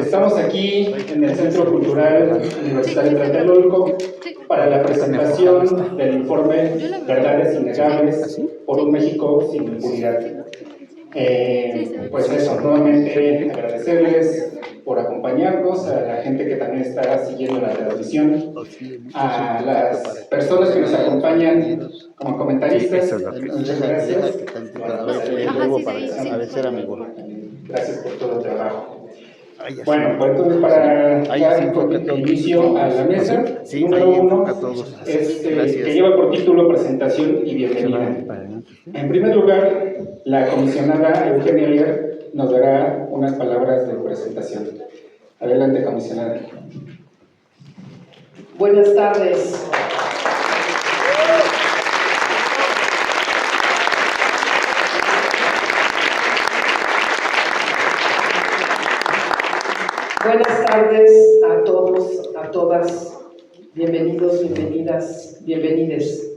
Estamos aquí en el Centro Cultural Universitario Tlatelolco para la presentación del informe Verdades Innegables por un México sin impunidad. Pues eso, nuevamente agradecerles por acompañarnos, a la gente que también está siguiendo la transmisión, a las personas que nos acompañan como comentaristas. Muchas gracias. Gracias por todo el trabajo. Bueno, pues entonces para dar inicio a la mesa, número 1 que lleva por título Presentación y Bienvenida. En primer lugar, la comisionada Eugenia Lear nos dará unas palabras de presentación. Adelante, comisionada. Buenas tardes. Buenas tardes a todos, a todas. Bienvenidos, bienvenidas, bienvenides.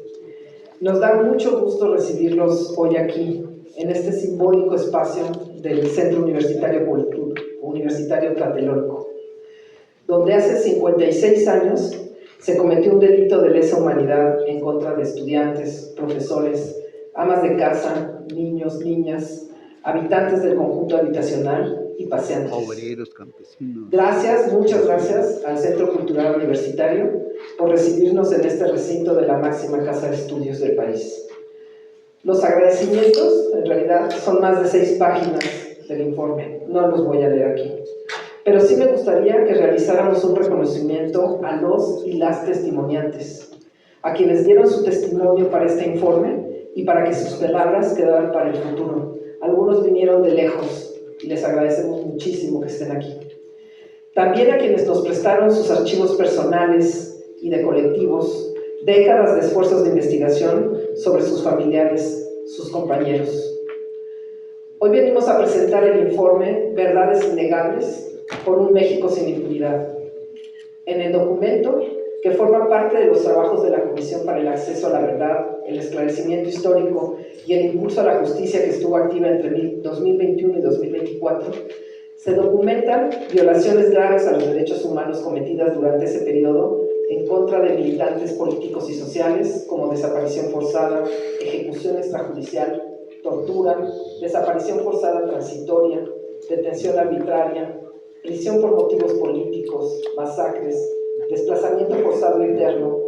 Nos da mucho gusto recibirlos hoy aquí, en este simbólico espacio del Centro Universitario Tlatelolco, donde hace 56 años se cometió un delito de lesa humanidad en contra de estudiantes, profesores, amas de casa, niños, niñas, habitantes del conjunto habitacional y paseantes. Obreros, campesinos. Gracias, muchas gracias al Centro Cultural Universitario por recibirnos en este recinto de la máxima casa de estudios del país. Los agradecimientos, en realidad, son más de 6 páginas del informe, no los voy a leer aquí. Pero sí me gustaría que realizáramos un reconocimiento a los y las testimoniantes, a quienes dieron su testimonio para este informe y para que sus palabras quedaran para el futuro. Algunos vinieron de lejos y les agradecemos muchísimo que estén aquí. También a quienes nos prestaron sus archivos personales y de colectivos, décadas de esfuerzos de investigación sobre sus familiares, sus compañeros. Hoy venimos a presentar el informe Verdades Innegables por un México sin impunidad. En el documento, que forma parte de los trabajos de la Comisión para el Acceso a la Verdad, el Esclarecimiento Histórico y el Impulso a la Justicia, que estuvo activa entre 2021 y 2024, se documentan violaciones graves a los derechos humanos cometidas durante ese periodo en contra de militantes políticos y sociales, como desaparición forzada, ejecución extrajudicial, tortura, desaparición forzada transitoria, detención arbitraria, prisión por motivos políticos, masacres, desplazamiento forzado interno,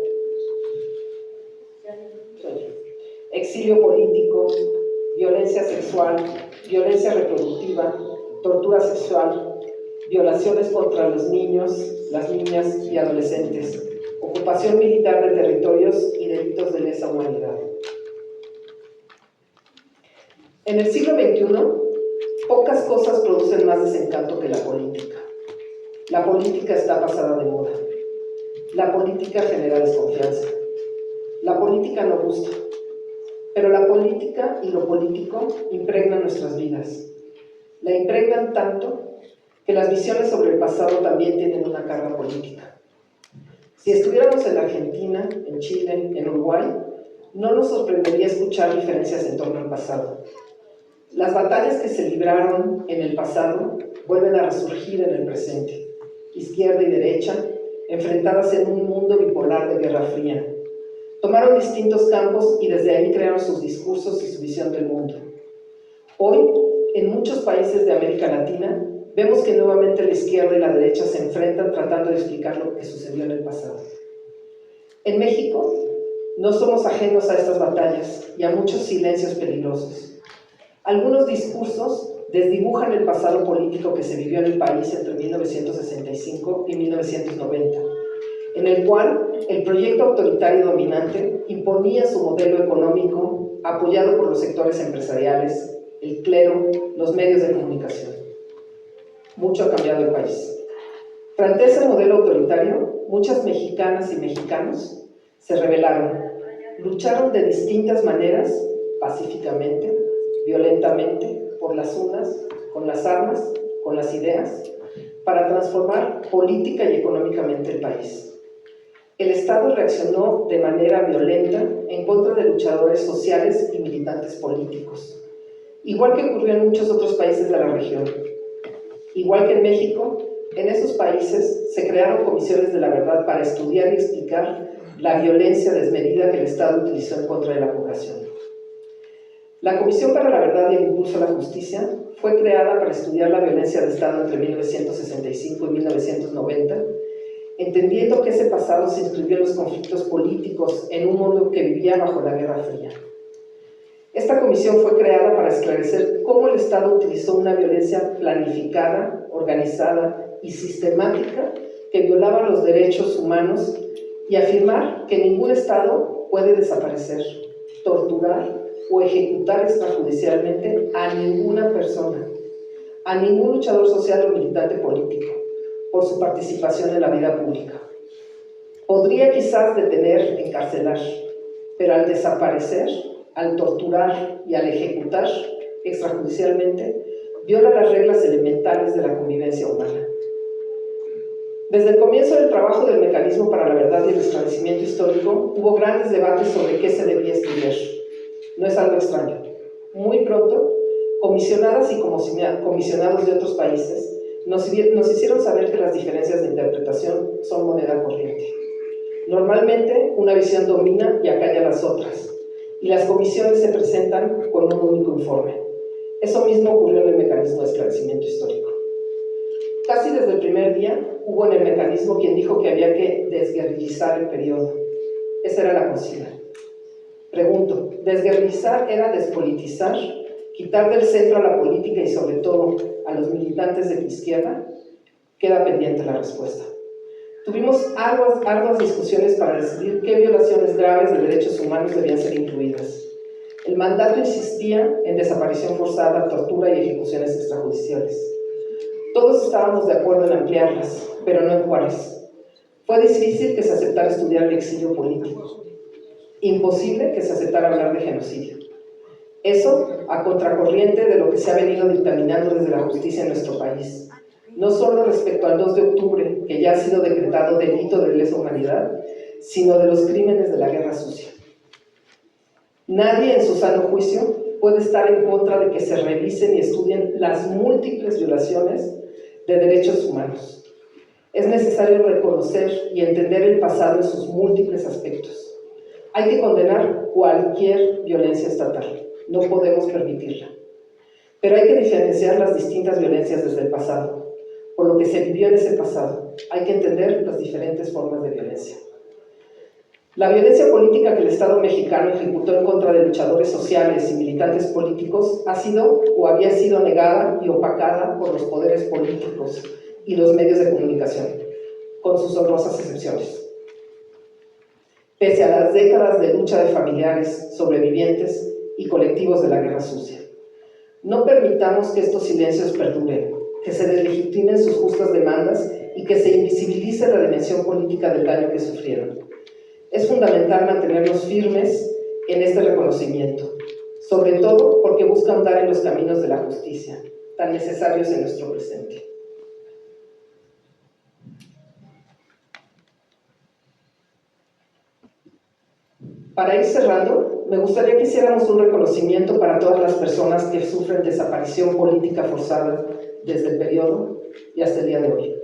exilio político, violencia sexual, violencia reproductiva, tortura sexual, violaciones contra los niños, las niñas y adolescentes, ocupación militar de territorios y delitos de lesa humanidad. En el siglo XXI, pocas cosas producen más desencanto que la política. La política está pasada de moda. La política genera desconfianza. La política no gusta. Pero la política y lo político impregnan nuestras vidas. La impregnan tanto que las visiones sobre el pasado también tienen una carga política. Si estuviéramos en Argentina, en Chile, en Uruguay, no nos sorprendería escuchar diferencias en torno al pasado. Las batallas que se libraron en el pasado vuelven a resurgir en el presente. Izquierda y derecha, enfrentadas en un mundo bipolar de Guerra Fría. Tomaron distintos campos y desde ahí crearon sus discursos y su visión del mundo. Hoy, en muchos países de América Latina, vemos que nuevamente la izquierda y la derecha se enfrentan tratando de explicar lo que sucedió en el pasado. En México, no somos ajenos a estas batallas y a muchos silencios peligrosos. Algunos discursos desdibujan el pasado político que se vivió en el país entre 1965 y 1990, en el cual el proyecto autoritario dominante imponía su modelo económico apoyado por los sectores empresariales, el clero, los medios de comunicación. Mucho ha cambiado el país. Frente a ese modelo autoritario, muchas mexicanas y mexicanos se rebelaron, lucharon de distintas maneras, pacíficamente, violentamente, por las unas, con las armas, con las ideas, para transformar política y económicamente el país. El Estado reaccionó de manera violenta en contra de luchadores sociales y militantes políticos, igual que ocurrió en muchos otros países de la región. Igual que en México, En esos países se crearon comisiones de la verdad para estudiar y explicar la violencia desmedida que el Estado utilizó en contra de la población. La Comisión para la Verdad y el Impulso a la Justicia fue creada para estudiar la violencia de Estado entre 1965 y 1990, entendiendo que ese pasado se inscribió en los conflictos políticos en un mundo que vivía bajo la Guerra Fría. Esta comisión fue creada para esclarecer cómo el Estado utilizó una violencia planificada, organizada y sistemática que violaba los derechos humanos y afirmar que ningún Estado puede desaparecer, torturar o ejecutar extrajudicialmente a ninguna persona, a ningún luchador social o militante político, por su participación en la vida pública. Podría quizás detener, encarcelar, pero al desaparecer, al torturar y al ejecutar extrajudicialmente, viola las reglas elementales de la convivencia humana. Desde el comienzo del trabajo del Mecanismo para la Verdad y el Esclarecimiento Histórico, hubo grandes debates sobre qué se debía estudiar. No es algo extraño. Muy pronto, comisionadas y comisionados de otros países nos hicieron saber que las diferencias de interpretación son moneda corriente. Normalmente, una visión domina y acalla las otras, y las comisiones se presentan con un único informe. Eso mismo ocurrió en el Mecanismo de Esclarecimiento Histórico. Casi desde el primer día, hubo en el mecanismo quien dijo que había que desguerrillizar el periodo. Esa era la consigna. Pregunto, ¿desguerrillizar era despolitizar? ¿Quitar del centro a la política y sobre todo a los militantes de la izquierda? Queda pendiente la respuesta. Tuvimos arduas discusiones para decidir qué violaciones graves de derechos humanos debían ser incluidas. El mandato insistía en desaparición forzada, tortura y ejecuciones extrajudiciales. Todos estábamos de acuerdo en ampliarlas, pero no en cuáles. Fue difícil que se aceptara estudiar el exilio político. Imposible que se aceptara hablar de genocidio. Eso a contracorriente de lo que se ha venido dictaminando desde la justicia en nuestro país. No solo respecto al 2 de octubre, que ya ha sido decretado delito de lesa humanidad, sino de los crímenes de la guerra sucia. Nadie en su sano juicio puede estar en contra de que se revisen y estudien las múltiples violaciones de derechos humanos. Es necesario reconocer y entender el pasado en sus múltiples aspectos. Hay que condenar cualquier violencia estatal, no podemos permitirla. Pero hay que diferenciar las distintas violencias desde el pasado, por lo que se vivió en ese pasado. Hay que entender las diferentes formas de violencia. La violencia política que el Estado mexicano ejecutó en contra de luchadores sociales y militantes políticos ha sido o había sido negada y opacada por los poderes políticos y los medios de comunicación, con sus honrosas excepciones. Pese a las décadas de lucha de familiares, sobrevivientes y colectivos de la guerra sucia. No permitamos que estos silencios perduren, que se deslegitimen sus justas demandas y que se invisibilice la dimensión política del daño que sufrieron. Es fundamental mantenernos firmes en este reconocimiento, sobre todo porque busca andar en los caminos de la justicia, tan necesarios en nuestro presente. Para ir cerrando, me gustaría que hiciéramos un reconocimiento para todas las personas que sufren desaparición política forzada desde el periodo y hasta el día de hoy.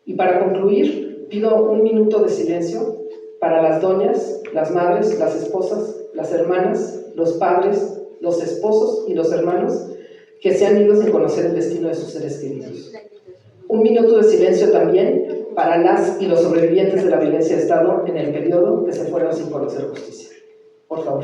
Y para concluir, pido un minuto de silencio para las doñas, las madres, las esposas, las hermanas, los padres, los esposos y los hermanos que se han ido sin conocer el destino de sus seres queridos. Un minuto de silencio también para las y los sobrevivientes de la violencia de Estado en el periodo que se fueron sin conocer justicia. Por favor.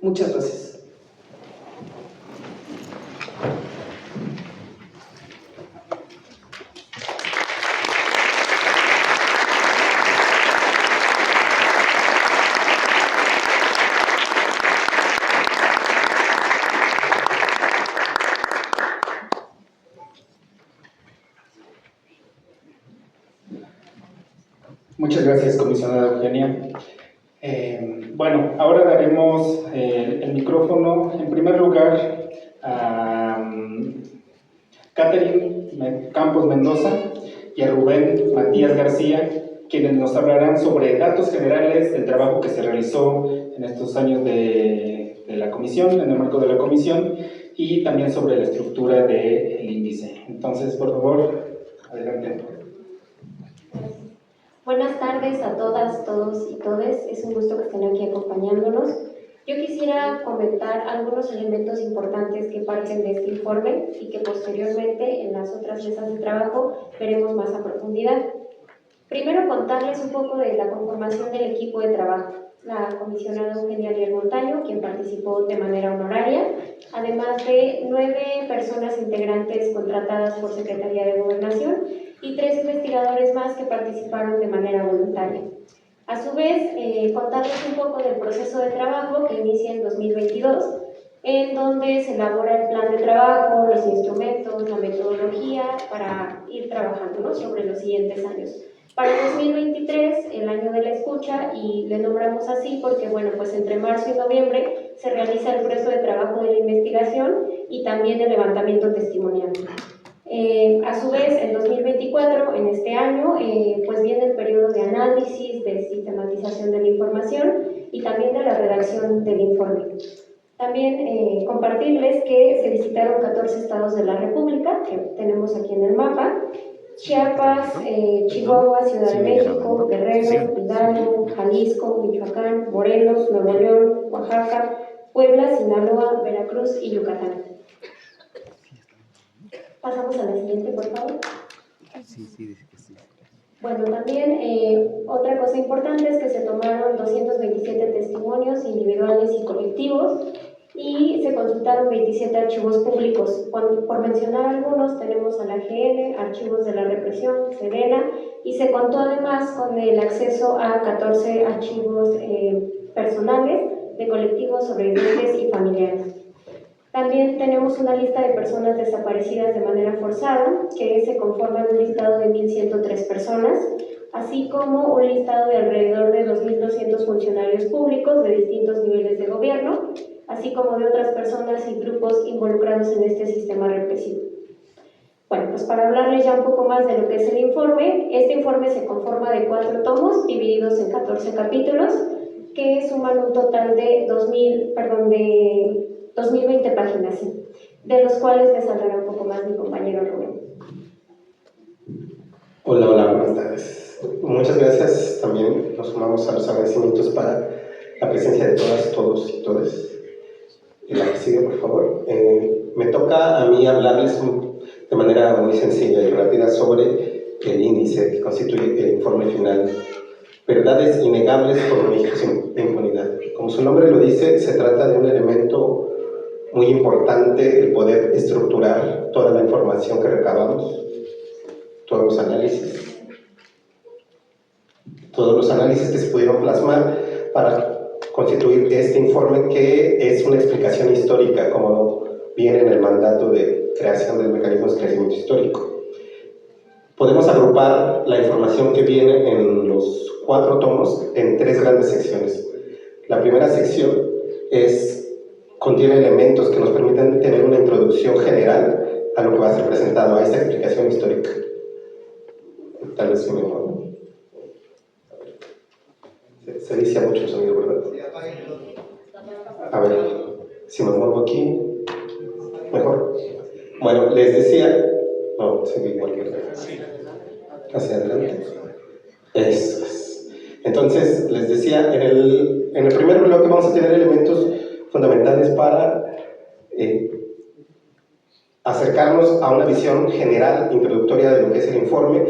Muchas gracias. Muchas gracias, comisionada Eugenia. Bueno, ahora daremos el micrófono, en primer lugar, a Catherine Campos Mendoza y a Rubén Matías García, quienes nos hablarán sobre datos generales del trabajo que se realizó en estos años de la comisión, en el marco de la comisión, y también sobre la estructura del índice. Entonces, por favor, adelante. Buenas tardes a todas, todos y todes. Es un gusto que estén aquí acompañándonos. Yo quisiera comentar algunos elementos importantes que parten de este informe y que posteriormente en las otras mesas de trabajo veremos más a profundidad. Primero, contarles un poco de la conformación del equipo de trabajo. La comisionada Eugenia Ariel Montaño, quien participó de manera honoraria, además de 9 personas integrantes contratadas por Secretaría de Gobernación y 3 investigadores más que participaron de manera voluntaria. A su vez, contarles un poco del proceso de trabajo que inicia en 2022, en donde se elabora el plan de trabajo, los instrumentos, la metodología para ir trabajando, ¿no?, sobre los siguientes años. Para 2023, el año de la escucha, y le nombramos así porque, bueno, pues entre marzo y noviembre se realiza el proceso de trabajo de la investigación y también el levantamiento testimonial. A su vez, en 2024, en este año, pues viene el periodo de análisis, de sistematización de la información y también de la redacción del informe. También compartirles que se visitaron 14 estados de la República, que tenemos aquí en el mapa: Chiapas, Chihuahua, Ciudad de México, Guerrero, Hidalgo, Jalisco, Michoacán, Morelos, Nuevo León, Oaxaca, Puebla, Sinaloa, Veracruz y Yucatán. Pasamos a la siguiente, por favor. Sí. Bueno, también otra cosa importante es que se tomaron 227 testimonios individuales y colectivos y se consultaron 27 archivos públicos. Por mencionar algunos, tenemos a la AGN, Archivos de la Represión, Sedena, y se contó además con el acceso a 14 archivos personales de colectivos sobrevivientes y familiares. También tenemos una lista de personas desaparecidas de manera forzada, que se conforma de un listado de 1.103 personas, así como un listado de alrededor de 2.200 funcionarios públicos de distintos niveles de gobierno, así como de otras personas y grupos involucrados en este sistema represivo. Bueno, pues para hablarles ya un poco más de lo que es el informe, este informe se conforma de 4 tomos divididos en 14 capítulos, que suman un total de 2020 páginas, ¿sí?, de los cuales les hablará un poco más mi compañero Rubén. Hola, buenas tardes. Muchas gracias. También nos sumamos a los agradecimientos para la presencia de todas, todos y todas. La que sigue, por favor. Me toca a mí hablarles de manera muy sencilla y rápida sobre el índice que constituye el informe final. Verdades innegables por México sin impunidad. Como su nombre lo dice, se trata de un elemento muy importante, el poder estructurar toda la información que recabamos, todos los análisis que se pudieron plasmar para constituir este informe, que es una explicación histórica, como viene en el mandato de creación del mecanismo de crecimiento histórico. Podemos agrupar la información que viene en los 4 tomos en 3 grandes secciones. La primera sección contiene elementos que nos permiten tener una introducción general a lo que va a ser presentado, a esta explicación histórica. Tal vez sí mejor. Se dice mucho el sonido, ¿verdad? A ver, si me muevo aquí, mejor. Bueno, les decía, no, seguí igual que hacia adelante. Eso es. Entonces, les decía, en el primer bloque vamos a tener elementos fundamentales para acercarnos a una visión general, introductoria de lo que es el informe.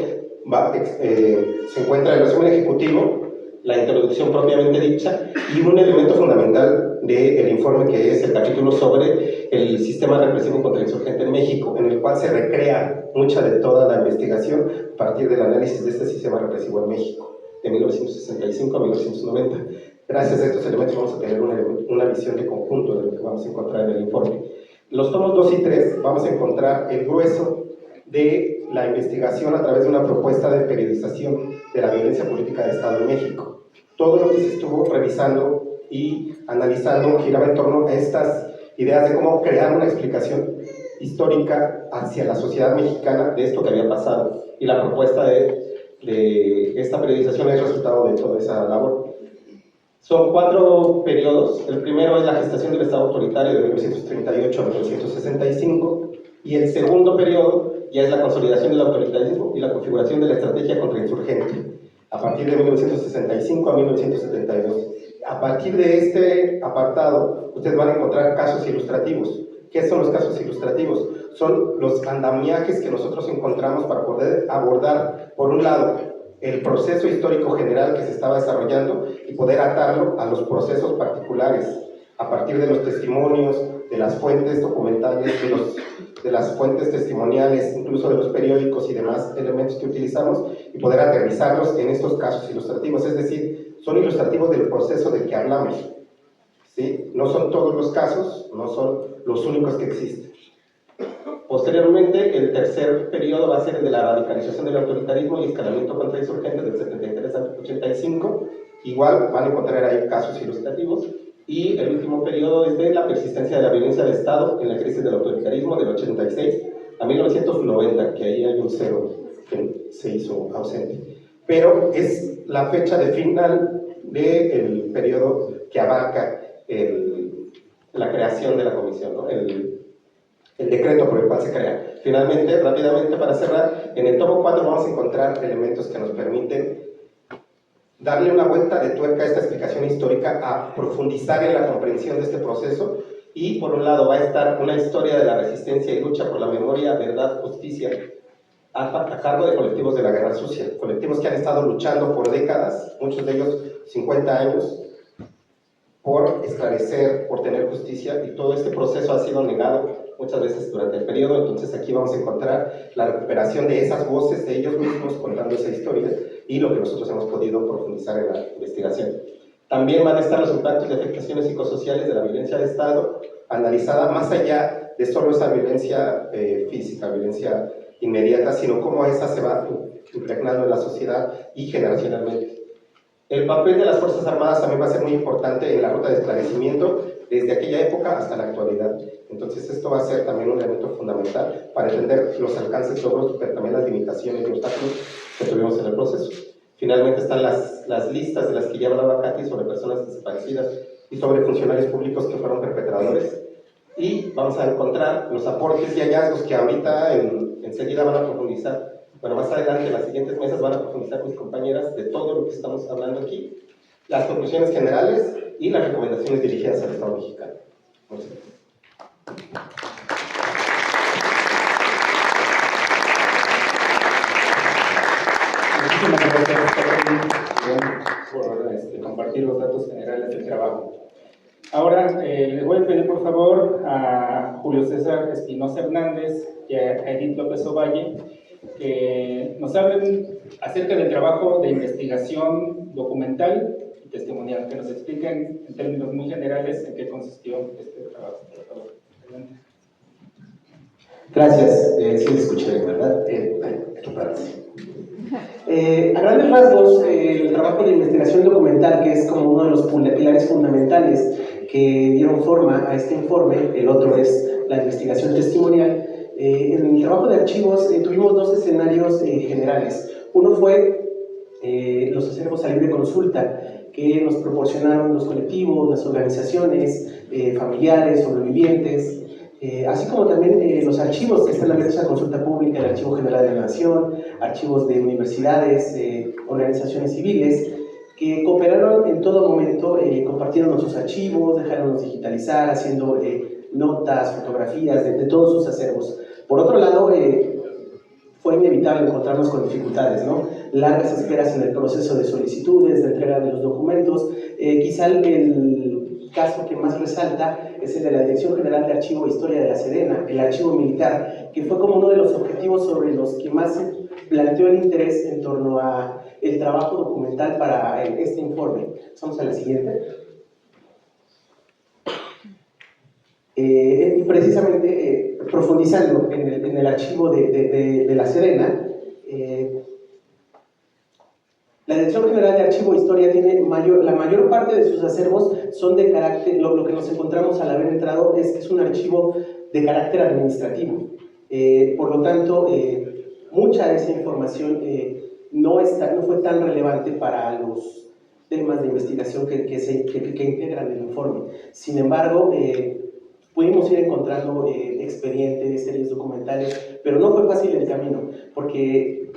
Se encuentra el resumen ejecutivo, la introducción propiamente dicha y un elemento fundamental del informe, que es el capítulo sobre el sistema represivo contra insurgente en México, en el cual se recrea mucha de toda la investigación a partir del análisis de este sistema represivo en México, de 1965 a 1990. Gracias a estos elementos vamos a tener una visión de conjunto de lo que vamos a encontrar en el informe. Los tomos 2 y 3 vamos a encontrar el grueso de la investigación a través de una propuesta de periodización de la violencia política de Estado en México. Todo lo que se estuvo revisando y analizando giraba en torno a estas ideas de cómo crear una explicación histórica hacia la sociedad mexicana de esto que había pasado. Y la propuesta de esta periodización es resultado de toda esa labor. Son 4 periodos. El primero es la gestación del Estado autoritario de 1938 a 1965, y el segundo periodo ya es la consolidación del autoritarismo y la configuración de la estrategia contra insurgente, a partir de 1965 a 1972. A partir de este apartado, ustedes van a encontrar casos ilustrativos. ¿Qué son los casos ilustrativos? Son los andamiajes que nosotros encontramos para poder abordar, por un lado, el proceso histórico general que se estaba desarrollando y poder atarlo a los procesos particulares, a partir de los testimonios, de las fuentes documentales, de las fuentes testimoniales, incluso de los periódicos y demás elementos que utilizamos, y poder aterrizarlos en estos casos ilustrativos. Es decir, son ilustrativos del proceso del que hablamos, ¿sí? No son todos los casos, no son los únicos que existen. Posteriormente, el tercer periodo va a ser el de la radicalización del autoritarismo y escalamiento contra insurgentes del 73 al 85. Igual van a encontrar ahí casos ilustrativos. Y el último periodo es de la persistencia de la violencia de Estado en la crisis del autoritarismo del 86 a 1990, que ahí hay un cero que se hizo ausente. Pero es la fecha de final del periodo que abarca la creación de la comisión, ¿no? El decreto por el cual se crea. Finalmente, rápidamente para cerrar, en el tomo 4 vamos a encontrar elementos que nos permiten darle una vuelta de tuerca a esta explicación histórica, a profundizar en la comprensión de este proceso. Y por un lado va a estar una historia de la resistencia y lucha por la memoria, verdad, justicia, a cargo de colectivos de la guerra sucia, colectivos que han estado luchando por décadas, muchos de ellos 50 años, por esclarecer, por tener justicia, y todo este proceso ha sido negado muchas veces durante el periodo. Entonces aquí vamos a encontrar la recuperación de esas voces de ellos mismos contando esa historia y lo que nosotros hemos podido profundizar en la investigación. También van a estar los impactos y afectaciones psicosociales de la violencia de Estado, analizada más allá de solo esa violencia física, violencia inmediata, sino cómo esa se va impregnando en la sociedad y generacionalmente. El papel de las Fuerzas Armadas también va a ser muy importante en la ruta de esclarecimiento desde aquella época hasta la actualidad. Entonces esto va a ser también un elemento fundamental para entender los alcances, logros, pero también las limitaciones y obstáculos que tuvimos en el proceso. Finalmente están las listas de las que ya hablaba Katy sobre personas desaparecidas y sobre funcionarios públicos que fueron perpetradores. Y vamos a encontrar los aportes y hallazgos que ahorita enseguida van a profundizar. Bueno, más adelante en las siguientes mesas van a profundizar mis compañeras de todo lo que estamos hablando aquí, las conclusiones generales y las recomendaciones dirigidas al Estado mexicano. Muchas gracias. Muchísimas gracias por compartir los datos generales del trabajo. Ahora les voy a pedir por favor a Julio César Espinosa Hernández y a Edith López Ovalle que nos hablen acerca del trabajo de investigación documental y testimonial, que nos expliquen en términos muy generales en qué consistió este trabajo. Por favor. Adelante. Gracias, sí me escuché bien, ¿verdad? A grandes rasgos, el trabajo de investigación documental, que es como uno de los pilares fundamentales que dieron forma a este informe, el otro es la investigación testimonial. En el trabajo de archivos tuvimos dos escenarios generales. Uno fue los acervos a libre consulta que nos proporcionaron los colectivos, las organizaciones, familiares, sobrevivientes, así como también los archivos que están abiertos a consulta pública, el Archivo General de la Nación, archivos de universidades, organizaciones civiles, que cooperaron en todo momento, compartieron sus archivos, dejaron digitalizar, haciendo notas, fotografías de todos sus acervos. Por otro lado, fue inevitable encontrarnos con dificultades, ¿no? Largas esperas en el proceso de solicitudes, de entrega de los documentos. Quizá el caso que más resalta es el de la Dirección General de Archivo e Historia de la Sedena, el archivo militar, que fue como uno de los objetivos sobre los que más se planteó el interés en torno a el trabajo documental para este informe. Vamos a la siguiente. Y precisamente profundizando en el archivo de la Sedena, la Dirección General de Archivo e Historia tiene la mayor parte de sus acervos son de carácter, lo que nos encontramos al haber entrado es que es un archivo de carácter administrativo. Por lo tanto, mucha de esa información no fue tan relevante para los temas de investigación que integran el informe. Sin embargo, pudimos ir encontrando expedientes, series documentales, pero no fue fácil el camino, porque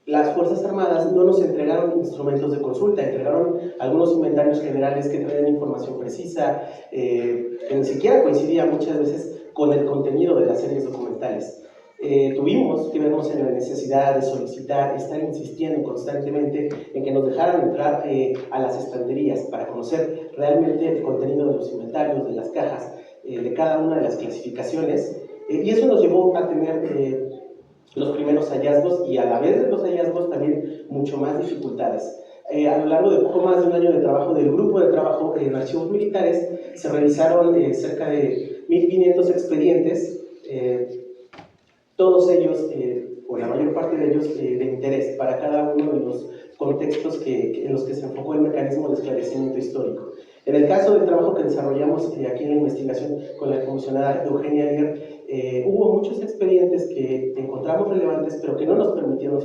las Fuerzas Armadas no nos entregaron instrumentos de consulta, entregaron algunos inventarios generales que traían información precisa, que ni siquiera coincidía muchas veces con el contenido de las series documentales. Tuvimos que vernos en la necesidad de solicitar, estar insistiendo constantemente en que nos dejaran entrar a las estanterías para conocer realmente el contenido de los inventarios, de las cajas, de cada una de las clasificaciones, y eso nos llevó a tener los primeros hallazgos y a la vez de los hallazgos también mucho más dificultades. A lo largo de poco más de un año de trabajo del grupo de trabajo en archivos militares se revisaron cerca de 1.500 expedientes, todos ellos, o la mayor parte de ellos, de interés para cada uno de los contextos en los que se enfocó el mecanismo de esclarecimiento histórico. En el caso del trabajo que desarrollamos aquí en la investigación con la comisionada Eugenia Aguirre, hubo muchos expedientes que encontramos relevantes, pero que no nos permitieron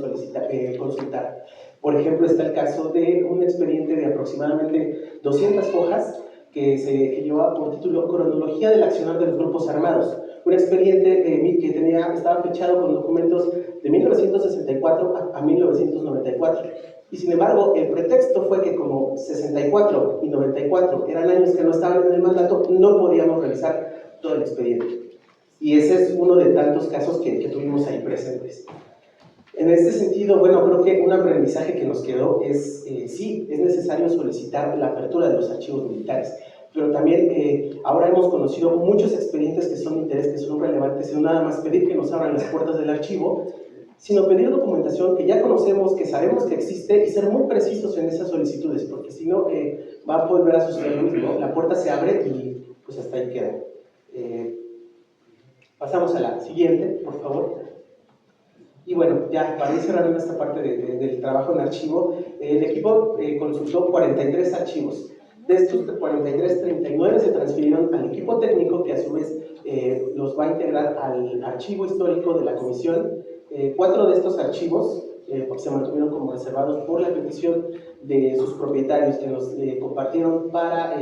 consultar. Por ejemplo, está el caso de un expediente de aproximadamente 200 hojas que llevaba por título Cronología del accionar de los grupos armados. Un expediente que estaba fechado con documentos de 1964 a 1994. Y sin embargo, el pretexto fue que como 64 y 94 eran años que no estaban en el mandato, no podíamos realizar todo el expediente. Y ese es uno de tantos casos que tuvimos ahí presentes. En este sentido, bueno, creo que un aprendizaje que nos quedó es, sí, es necesario solicitar la apertura de los archivos militares, pero también ahora hemos conocido muchos expedientes que son de interés, que son relevantes, y no nada más pedir que nos abran las puertas del archivo, sino pedir documentación que ya conocemos, que sabemos que existe, y ser muy precisos en esas solicitudes, porque si no va a volver a suceder lo mismo, la puerta se abre y pues hasta ahí queda. Pasamos a la siguiente, por favor. Y bueno, ya para ir cerrando esta parte del trabajo en archivo, el equipo consultó 43 archivos. De estos 43, 39 se transfirieron al equipo técnico, que a su vez los va a integrar al archivo histórico de la comisión. 4 de estos archivos se mantuvieron como reservados por la petición de sus propietarios, que nos compartieron para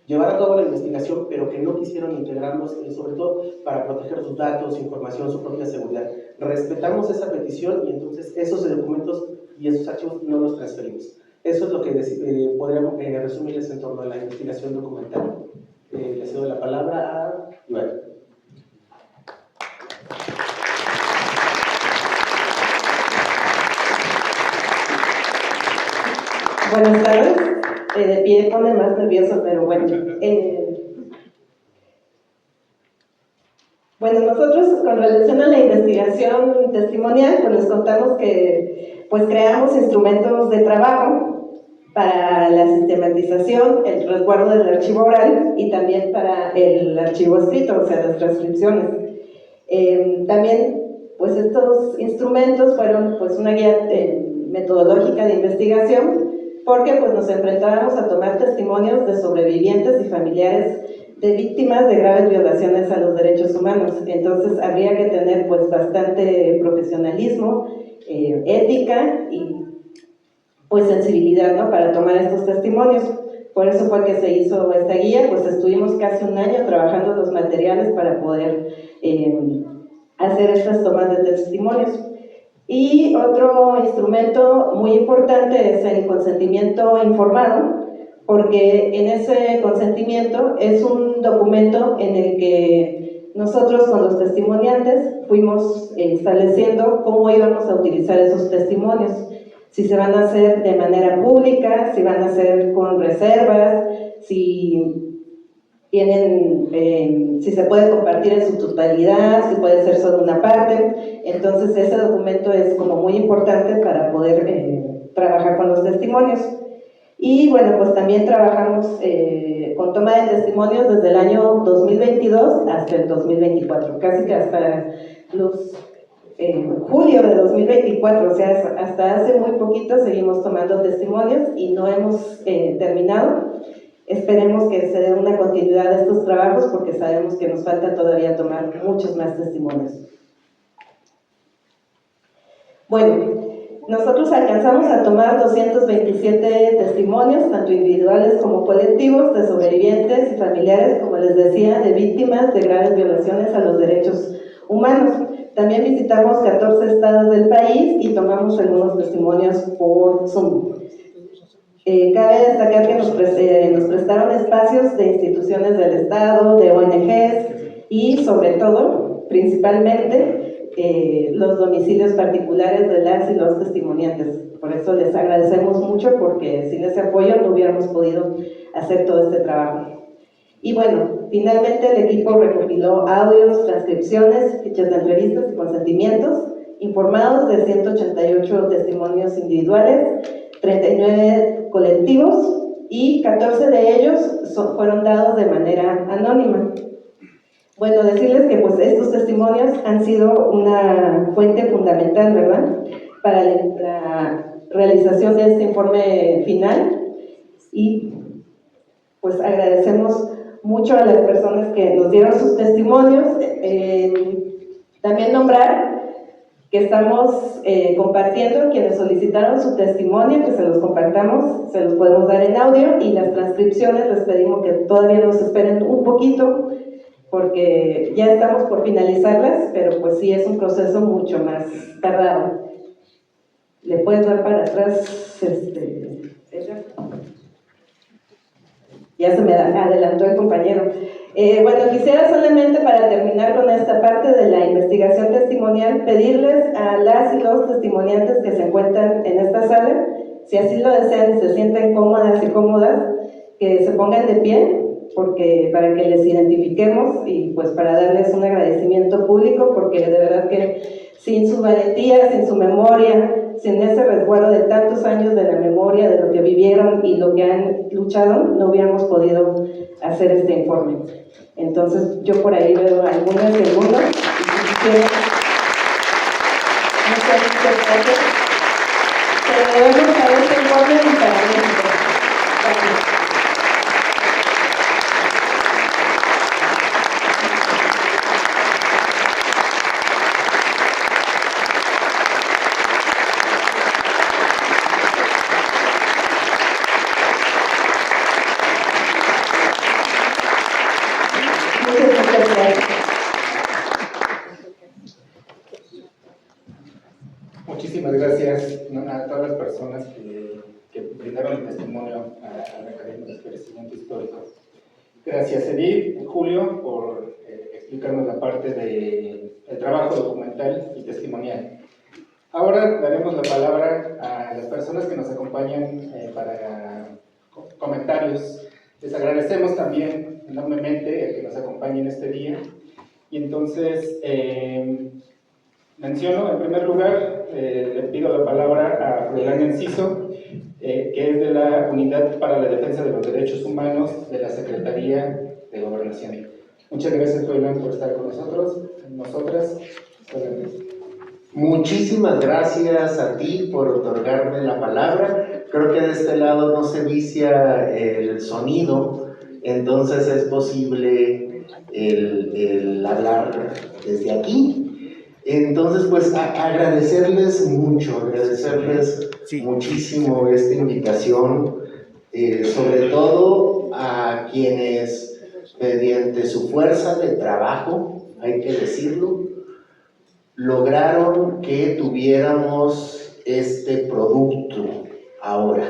llevar a cabo la investigación, pero que no quisieron integrarlos, sobre todo para proteger sus datos, su información, su propia seguridad. Respetamos esa petición y entonces esos documentos y esos archivos no los transferimos. Eso es lo que podríamos resumirles en torno a la investigación documental. Le cedo la palabra a Joel. Buenas tardes. De pie pone más nervioso, pero bueno. Bueno, nosotros con relación a la investigación testimonial, pues les contamos que pues creamos instrumentos de trabajo para la sistematización, el resguardo del archivo oral y también para el archivo escrito, o sea, las transcripciones. También, pues estos instrumentos fueron pues una guía metodológica de investigación, porque pues nos enfrentábamos a tomar testimonios de sobrevivientes y familiares de víctimas de graves violaciones a los derechos humanos. Entonces habría que tener pues bastante profesionalismo, ética y pues sensibilidad, ¿no?, para tomar estos testimonios. Por eso fue que se hizo esta guía, pues estuvimos casi un año trabajando los materiales para poder hacer estas tomas de testimonios. Y otro instrumento muy importante es el consentimiento informado, porque en ese consentimiento es un documento en el que nosotros con los testimoniantes fuimos estableciendo cómo íbamos a utilizar esos testimonios, si se van a hacer de manera pública, si van a ser con reservas, si si se puede compartir en su totalidad, si puede ser solo una parte. Entonces ese documento es como muy importante para poder trabajar con los testimonios. Y bueno, pues también trabajamos con toma de testimonios desde el año 2022 hasta el 2024, casi que hasta julio de 2024, o sea, hasta hace muy poquito seguimos tomando testimonios y no hemos terminado. Esperemos que se dé una continuidad a estos trabajos porque sabemos que nos falta todavía tomar muchos más testimonios. Bueno, nosotros alcanzamos a tomar 227 testimonios, tanto individuales como colectivos, de sobrevivientes y familiares, como les decía, de víctimas de graves violaciones a los derechos humanos. También visitamos 14 estados del país y tomamos algunos testimonios por Zoom. Cabe destacar que nos prestaron espacios de instituciones del Estado, de ONGs y sobre todo, principalmente, los domicilios particulares de las y los testimoniantes. Por eso les agradecemos mucho porque sin ese apoyo no hubiéramos podido hacer todo este trabajo. Y bueno, finalmente el equipo recopiló audios, transcripciones, fichas de entrevistas y consentimientos informados de 188 testimonios individuales, 39 colectivos y 14 de ellos fueron dados de manera anónima. Bueno, decirles que pues estos testimonios han sido una fuente fundamental, ¿verdad?, para la realización de este informe final y pues agradecemos mucho a las personas que nos dieron sus testimonios. También nombrar que estamos compartiendo quienes solicitaron su testimonio, que se los compartamos, se los podemos dar en audio, y las transcripciones les pedimos que todavía nos esperen un poquito porque ya estamos por finalizarlas, pero pues sí es un proceso mucho más tardado. ¿Le puedes dar para atrás? Ya se me adelantó el compañero. Bueno, quisiera solamente para terminar con esta parte de la investigación testimonial pedirles a las y los testimoniantes que se encuentran en esta sala, si así lo desean y se sienten cómodas y cómodas, que se pongan de pie porque para que les identifiquemos y pues para darles un agradecimiento público, porque de verdad que sin su valentía, sin su memoria, sin ese resguardo de tantos años de la memoria, de lo que vivieron y lo que han luchado, no hubiéramos podido hacer este informe. Entonces, yo por ahí veo algunas segundos y quisiera que debemos a este informe y para México. Gracias. Muchísimas gracias a todas las personas que brindaron el testimonio a la Academia de Esclarecimiento Histórico. Gracias, Edith, Julio, por explicarnos la parte del trabajo documental y testimonial. Ahora daremos la palabra a las personas que nos acompañan para comentarios. Les agradecemos también enormemente el que nos acompañen este día. Y entonces, menciono en primer lugar, le pido la palabra a Froilán Enciso, que es de la Unidad para la Defensa de los Derechos Humanos de la Secretaría de Gobernación. Muchas gracias, Froilán, por estar con nosotros, nosotras. Muchísimas gracias a ti por otorgarme la palabra. Creo que de este lado no se vicia el sonido, entonces es posible el hablar desde aquí. Entonces, pues agradecerles mucho, muchísimo esta invitación, sobre todo a quienes mediante su fuerza de trabajo, hay que decirlo, lograron que tuviéramos este producto ahora,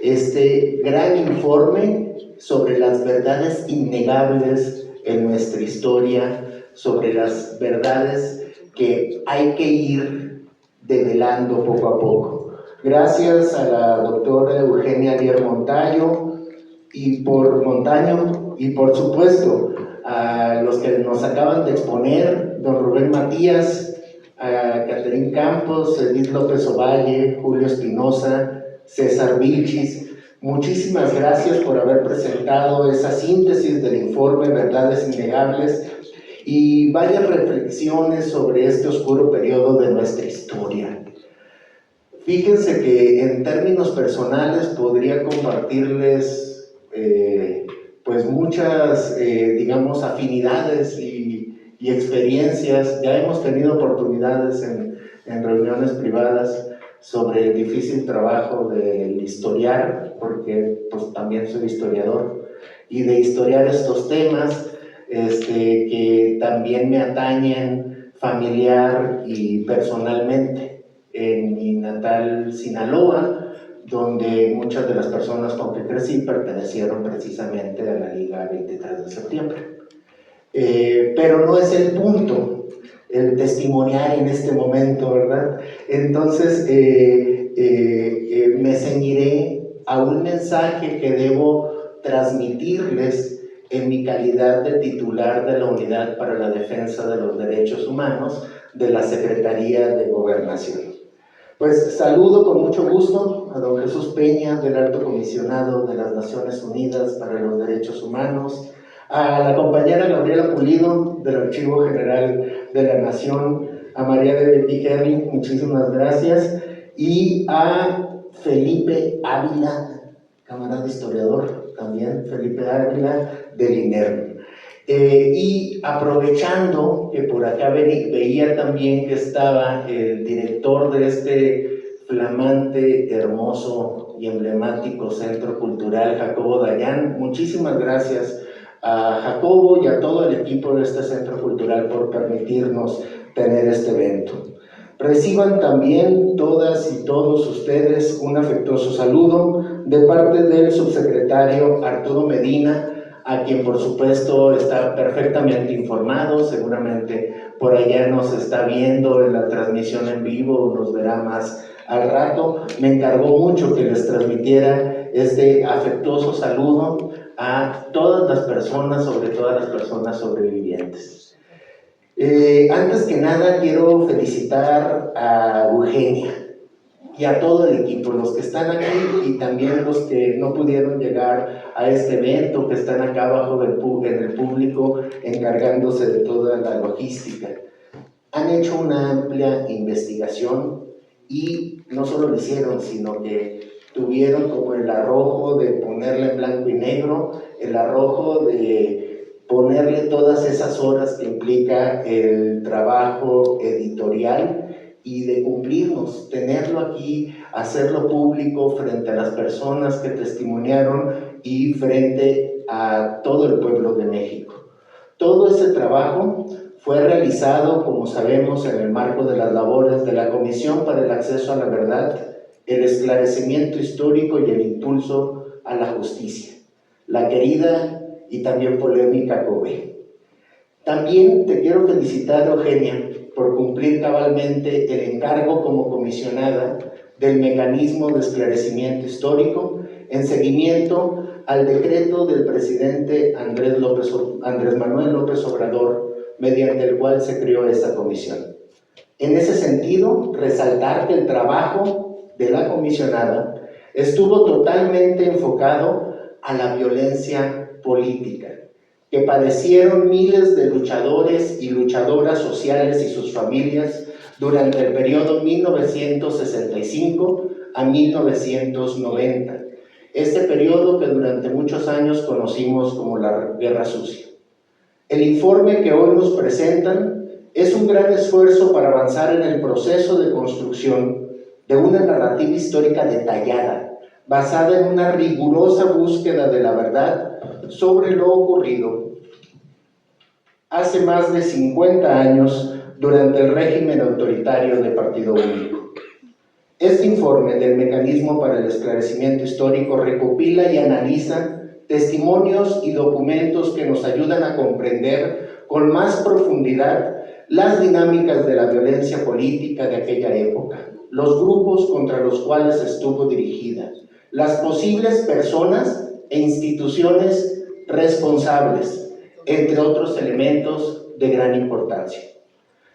este gran informe sobre las verdades innegables en nuestra historia sobre las verdades que hay que ir develando poco a poco. Gracias a la doctora Eugenia Díaz Montaño y por supuesto a los que nos acaban de exponer, don Rubén Matías, a Catherine Campos, Edith López Ovalle, Julio Espinosa, César Vilchis. Muchísimas gracias por haber presentado esa síntesis del informe Verdades Innegables y varias reflexiones sobre este oscuro periodo de nuestra historia. Fíjense que en términos personales podría compartirles pues muchas, digamos, afinidades y experiencias. Ya hemos tenido oportunidades en reuniones privadas sobre el difícil trabajo del historiar, porque pues también soy historiador, y de historiar estos temas que también me atañen familiar y personalmente. En mi natal Sinaloa, donde muchas de las personas con que crecí pertenecieron precisamente a la Liga 23 de septiembre. Pero no es el punto, el testimoniar en este momento, ¿verdad? Entonces, me ceñiré a un mensaje que debo transmitirles en mi calidad de titular de la Unidad para la Defensa de los Derechos Humanos de la Secretaría de Gobernación. Pues saludo con mucho gusto a don Jesús Peña, del Alto Comisionado de las Naciones Unidas para los Derechos Humanos, a la compañera Gabriela Pulido, del Archivo General de la Nación, a María de Betty Herri, muchísimas gracias, y a Felipe Ávila, camarada historiador también, Felipe Ávila, del INERM. Y aprovechando que por acá veía también que estaba el director de este flamante, hermoso y emblemático Centro Cultural, Jacobo Dayan, muchísimas gracias a Jacobo y a todo el equipo de este Centro Cultural por permitirnos tener este evento. Reciban también todas y todos ustedes un afectuoso saludo de parte del subsecretario Arturo Medina, a quien por supuesto está perfectamente informado, seguramente por allá nos está viendo en la transmisión en vivo, nos verá más al rato. Me encargó mucho que les transmitiera este afectuoso saludo a todas las personas, sobre todas las personas sobrevivientes. Antes que nada quiero felicitar a Eugenia y a todo el equipo, los que están aquí y también los que no pudieron llegar a este evento, que están acá abajo en el público encargándose de toda la logística. Han hecho una amplia investigación y no solo lo hicieron, sino que tuvieron como el arrojo de ponerle en blanco y negro, el arrojo de ponerle todas esas horas que implica el trabajo editorial y de cumplirnos, tenerlo aquí, hacerlo público frente a las personas que testimoniaron y frente a todo el pueblo de México. Todo ese trabajo fue realizado, como sabemos, en el marco de las labores de la Comisión para el Acceso a la Verdad, el Esclarecimiento Histórico y el Impulso a la Justicia, la querida y también polémica COBE. También te quiero felicitar, Eugenia, por cumplir cabalmente el encargo como comisionada del Mecanismo de Esclarecimiento Histórico en seguimiento al decreto del presidente Andrés Manuel López Obrador, mediante el cual se creó esta comisión. En ese sentido, resaltar que el trabajo de la comisionada estuvo totalmente enfocado a la violencia política que padecieron miles de luchadores y luchadoras sociales y sus familias durante el periodo 1965 a 1990, este periodo que durante muchos años conocimos como la Guerra Sucia. El informe que hoy nos presentan es un gran esfuerzo para avanzar en el proceso de construcción de una narrativa histórica detallada, basada en una rigurosa búsqueda de la verdad sobre lo ocurrido hace más de 50 años durante el régimen autoritario de Partido Único. Este informe del Mecanismo para el Esclarecimiento Histórico recopila y analiza testimonios y documentos que nos ayudan a comprender con más profundidad las dinámicas de la violencia política de aquella época, los grupos contra los cuales estuvo dirigida, las posibles personas e instituciones responsables, entre otros elementos de gran importancia.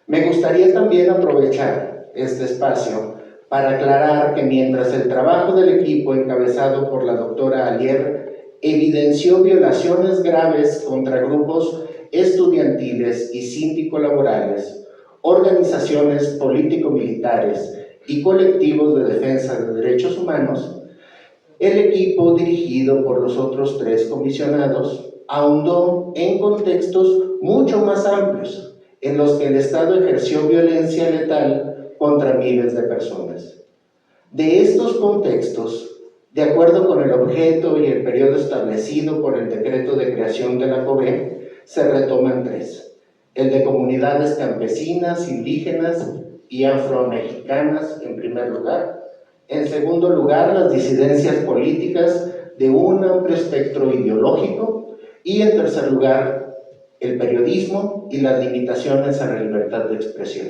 Me gustaría también aprovechar este espacio para aclarar que mientras el trabajo del equipo encabezado por la doctora Alier evidenció violaciones graves contra grupos estudiantiles y sindicolaborales, organizaciones político-militares y colectivos de defensa de derechos humanos, el equipo dirigido por los otros 3 comisionados ahondó en contextos mucho más amplios en los que el Estado ejerció violencia letal contra miles de personas. De estos contextos, de acuerdo con el objeto y el periodo establecido por el decreto de creación de la COBE, se retoman 3. El de comunidades campesinas, indígenas y afromexicanas en primer lugar. En segundo lugar, las disidencias políticas de un amplio espectro ideológico. Y en tercer lugar, el periodismo y las limitaciones a la libertad de expresión.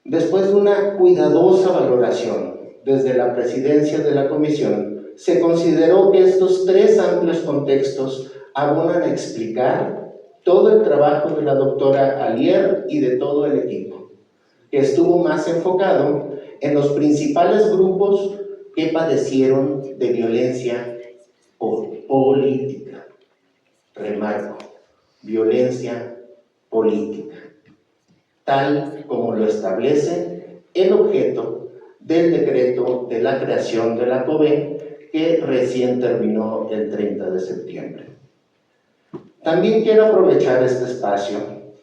Después de una cuidadosa valoración desde la presidencia de la comisión, se consideró que estos 3 amplios contextos abonan a explicar todo el trabajo de la doctora Alier y de todo el equipo, que estuvo más enfocado en los principales grupos que padecieron de violencia política. Remarco, violencia política, tal como lo establece el objeto del decreto de la creación de la COBE que recién terminó el 30 de septiembre. También quiero aprovechar este espacio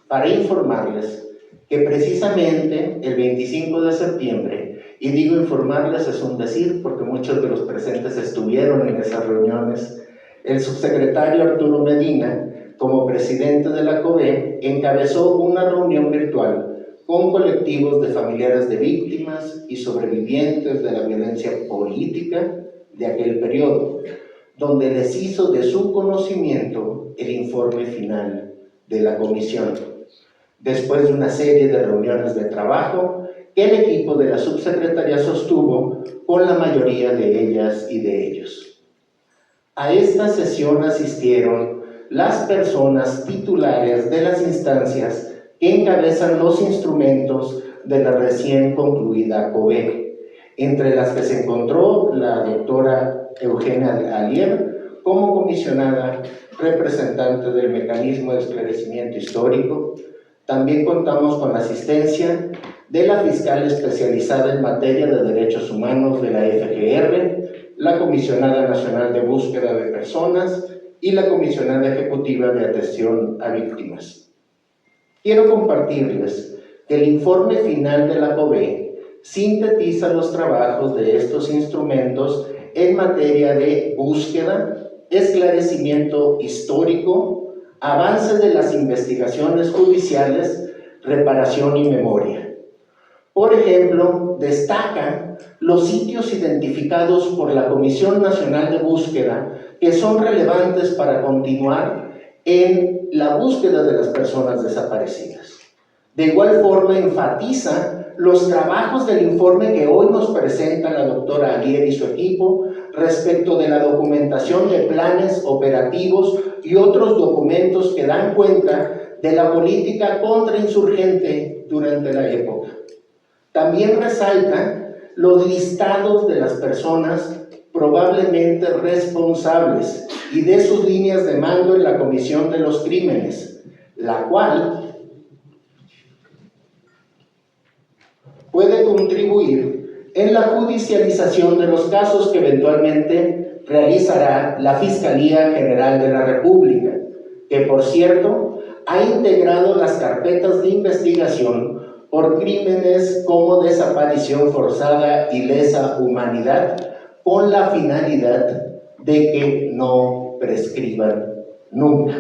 para informarles que precisamente el 25 de septiembre, y digo informarles es un decir porque muchos de los presentes estuvieron en esas reuniones, el subsecretario Arturo Medina, como presidente de la COBE, encabezó una reunión virtual con colectivos de familiares de víctimas y sobrevivientes de la violencia política de aquel periodo, donde les hizo de su conocimiento el informe final de la comisión. Después de una serie de reuniones de trabajo que el equipo de la subsecretaría sostuvo con la mayoría de ellas y de ellos. A esta sesión asistieron las personas titulares de las instancias que encabezan los instrumentos de la recién concluida COBE, entre las que se encontró la doctora Eugenia Alier como comisionada representante del Mecanismo de Esclarecimiento Histórico. También contamos con la asistencia de la fiscal especializada en materia de derechos humanos de la FGR, la Comisionada Nacional de Búsqueda de Personas y la Comisionada Ejecutiva de Atención a Víctimas. Quiero compartirles que el informe final de la COBE sintetiza los trabajos de estos instrumentos en materia de búsqueda, esclarecimiento histórico, avance de las investigaciones judiciales, reparación y memoria. Por ejemplo, destacan los sitios identificados por la Comisión Nacional de Búsqueda que son relevantes para continuar en la búsqueda de las personas desaparecidas. De igual forma, enfatiza los trabajos del informe que hoy nos presenta la doctora Alier y su equipo respecto de la documentación de planes operativos y otros documentos que dan cuenta de la política contrainsurgente durante la época. También resalta los listados de las personas probablemente responsables y de sus líneas de mando en la comisión de los crímenes, la cual puede contribuir en la judicialización de los casos que eventualmente realizará la Fiscalía General de la República, que por cierto ha integrado las carpetas de investigación por crímenes como desaparición forzada y lesa humanidad, con la finalidad de que no prescriban nunca.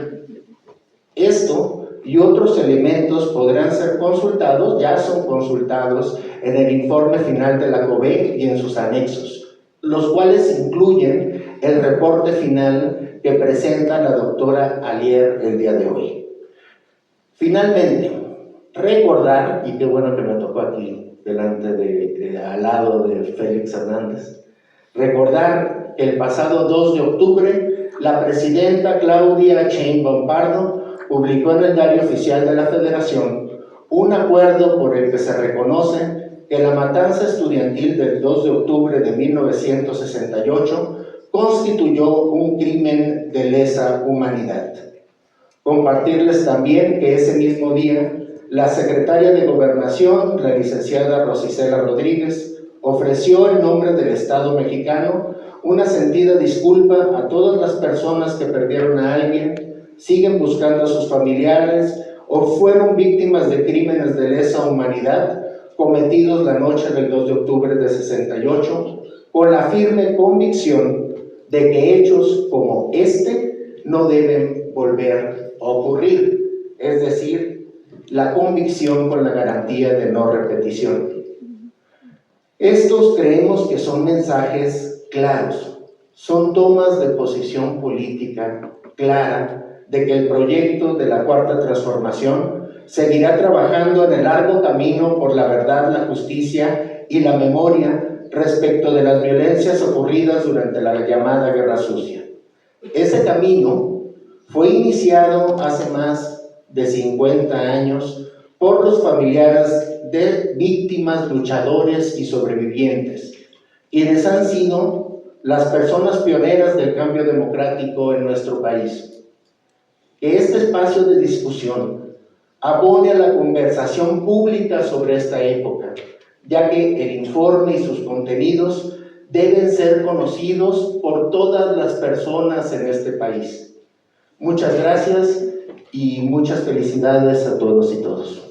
Esto y otros elementos podrán ser consultados, ya son consultados en el informe final de la COBE y en sus anexos, los cuales incluyen el reporte final que presenta la doctora Alier el día de hoy. Finalmente, recordar, y qué bueno que me tocó aquí, al lado de Félix Hernández, recordar que el pasado 2 de octubre, la presidenta Claudia Sheinbaum Pardo publicó en el Diario Oficial de la Federación un acuerdo por el que se reconoce que la matanza estudiantil del 2 de octubre de 1968 constituyó un crimen de lesa humanidad. Compartirles también que ese mismo día, la secretaria de Gobernación, la licenciada Rosicela Rodríguez, ofreció en nombre del Estado mexicano una sentida disculpa a todas las personas que perdieron a alguien, siguen buscando a sus familiares o fueron víctimas de crímenes de lesa humanidad cometidos la noche del 2 de octubre de 68, con la firme convicción de que hechos como este no deben volver a ocurrir, es decir, la convicción con la garantía de no repetición. Estos creemos que son mensajes claros, son tomas de posición política clara de que el proyecto de la Cuarta Transformación seguirá trabajando en el largo camino por la verdad, la justicia y la memoria respecto de las violencias ocurridas durante la llamada Guerra Sucia. Ese camino fue iniciado hace más de 50 años por los familiares de víctimas, luchadores y sobrevivientes, quienes han sido las personas pioneras del cambio democrático en nuestro país. Que este espacio de discusión abone a la conversación pública sobre esta época, ya que el informe y sus contenidos deben ser conocidos por todas las personas en este país. Muchas gracias y muchas felicidades a todos y todas.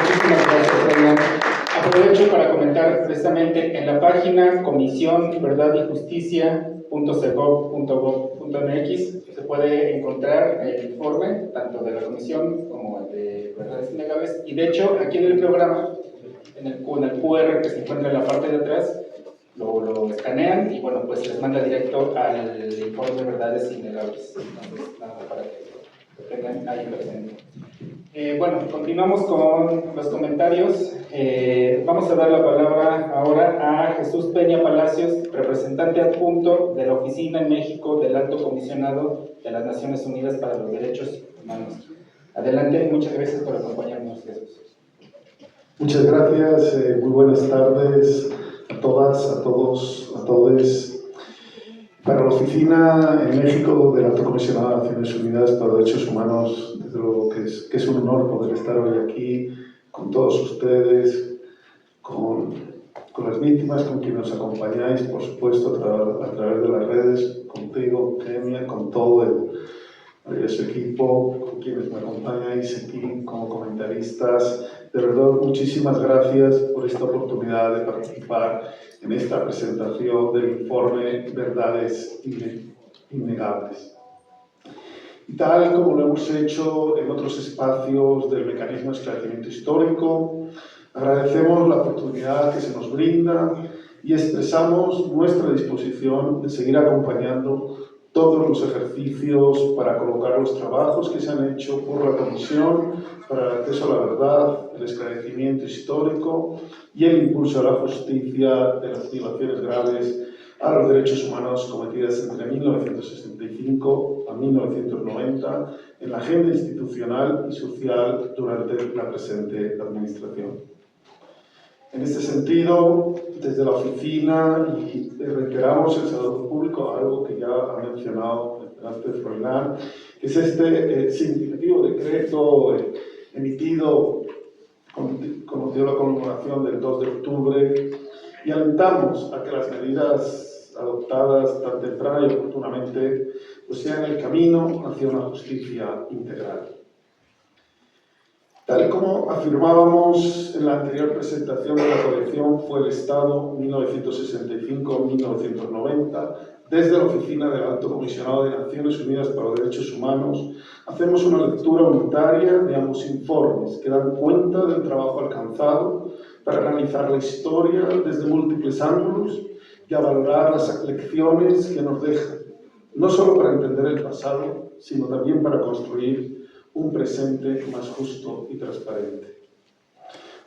Muchísimas gracias, Fernán. Aprovecho para comentar precisamente en la página Comisión Verdad y Justicia.cegov.gov.mx se puede encontrar el informe tanto de la Comisión como el de Verdades Innegables, y de hecho aquí en el programa, con el QR que se encuentra en la parte de atrás, lo escanean y bueno, pues les manda directo al informe de Verdades Innegables. Entonces, nada, para que lo tengan ahí presente. Bueno, continuamos con los comentarios. Vamos a dar la palabra ahora a Jesús Peña Palacios, representante adjunto de la Oficina en México del Alto Comisionado de las Naciones Unidas para los Derechos Humanos. Adelante, muchas gracias por acompañarnos, Jesús. Muchas gracias, muy buenas tardes a todas, a todos, a todes. Para la Oficina en México del Alto Comisionado de Naciones Unidas para los Derechos Humanos, desde luego que es un honor poder estar hoy aquí con todos ustedes, con las víctimas, con quienes nos acompañáis, por supuesto, a través de las redes, contigo, Kenia, con todo el equipo, con quienes me acompañáis aquí como comentaristas. De verdad, muchísimas gracias por esta oportunidad de participar en esta presentación del informe Verdades Innegables. Y tal como lo hemos hecho en otros espacios del mecanismo de esclarecimiento histórico, agradecemos la oportunidad que se nos brinda y expresamos nuestra disposición de seguir acompañando todos los ejercicios para colocar los trabajos que se han hecho por la Comisión para el acceso a la verdad, el esclarecimiento histórico y el impulso a la justicia de las violaciones graves a los derechos humanos cometidas entre 1965 a 1990 en la agenda institucional y social durante la presente administración. En este sentido, desde la oficina, y reiteramos el saludo público, algo que ya ha mencionado antes Froilán, que es este significativo decreto emitido con motivo de la conmemoración del 2 de octubre, y alentamos a que las medidas adoptadas tan temprana y oportunamente pues sean el camino hacia una justicia integral. Tal como afirmábamos en la anterior presentación de la colección Fue el Estado 1965-1990, desde la Oficina del Alto Comisionado de Naciones Unidas para los Derechos Humanos, hacemos una lectura unitaria de ambos informes que dan cuenta del trabajo alcanzado para analizar la historia desde múltiples ángulos y a valorar las lecciones que nos deja, no solo para entender el pasado, sino también para construir un presente más justo y transparente.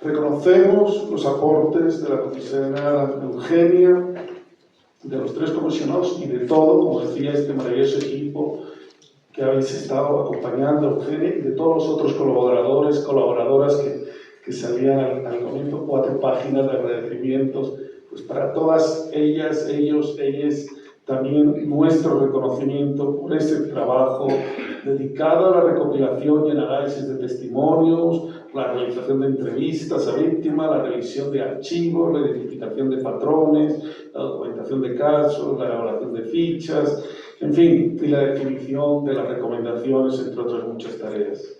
Reconocemos los aportes de la comisionada Eugenia, de los 3 comisionados y de todo, como decía, este maravilloso equipo que habéis estado acompañando a Eugenia y de todos los otros colaboradores, colaboradoras que salían al comienzo, 4 páginas de agradecimientos, pues para todas ellas, ellos, ellas, también nuestro reconocimiento por ese trabajo dedicado a la recopilación y el análisis de testimonios, la realización de entrevistas a víctimas, la revisión de archivos, la identificación de patrones, la documentación de casos, la elaboración de fichas, en fin, y la definición de las recomendaciones, entre otras muchas tareas.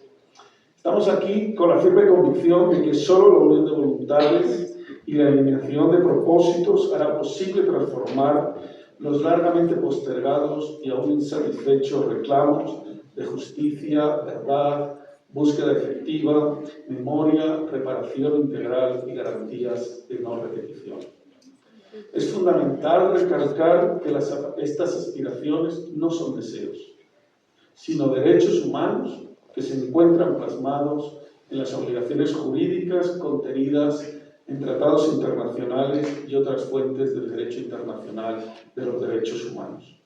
Estamos aquí con la firme convicción de que solo la unión de voluntades y la eliminación de propósitos hará posible transformar los largamente postergados y aún insatisfechos reclamos de justicia, verdad, búsqueda efectiva, memoria, reparación integral y garantías de no repetición. Es fundamental recalcar que estas aspiraciones no son deseos, sino derechos humanos que se encuentran plasmados en las obligaciones jurídicas contenidas en tratados internacionales y otras fuentes del derecho internacional de los derechos humanos.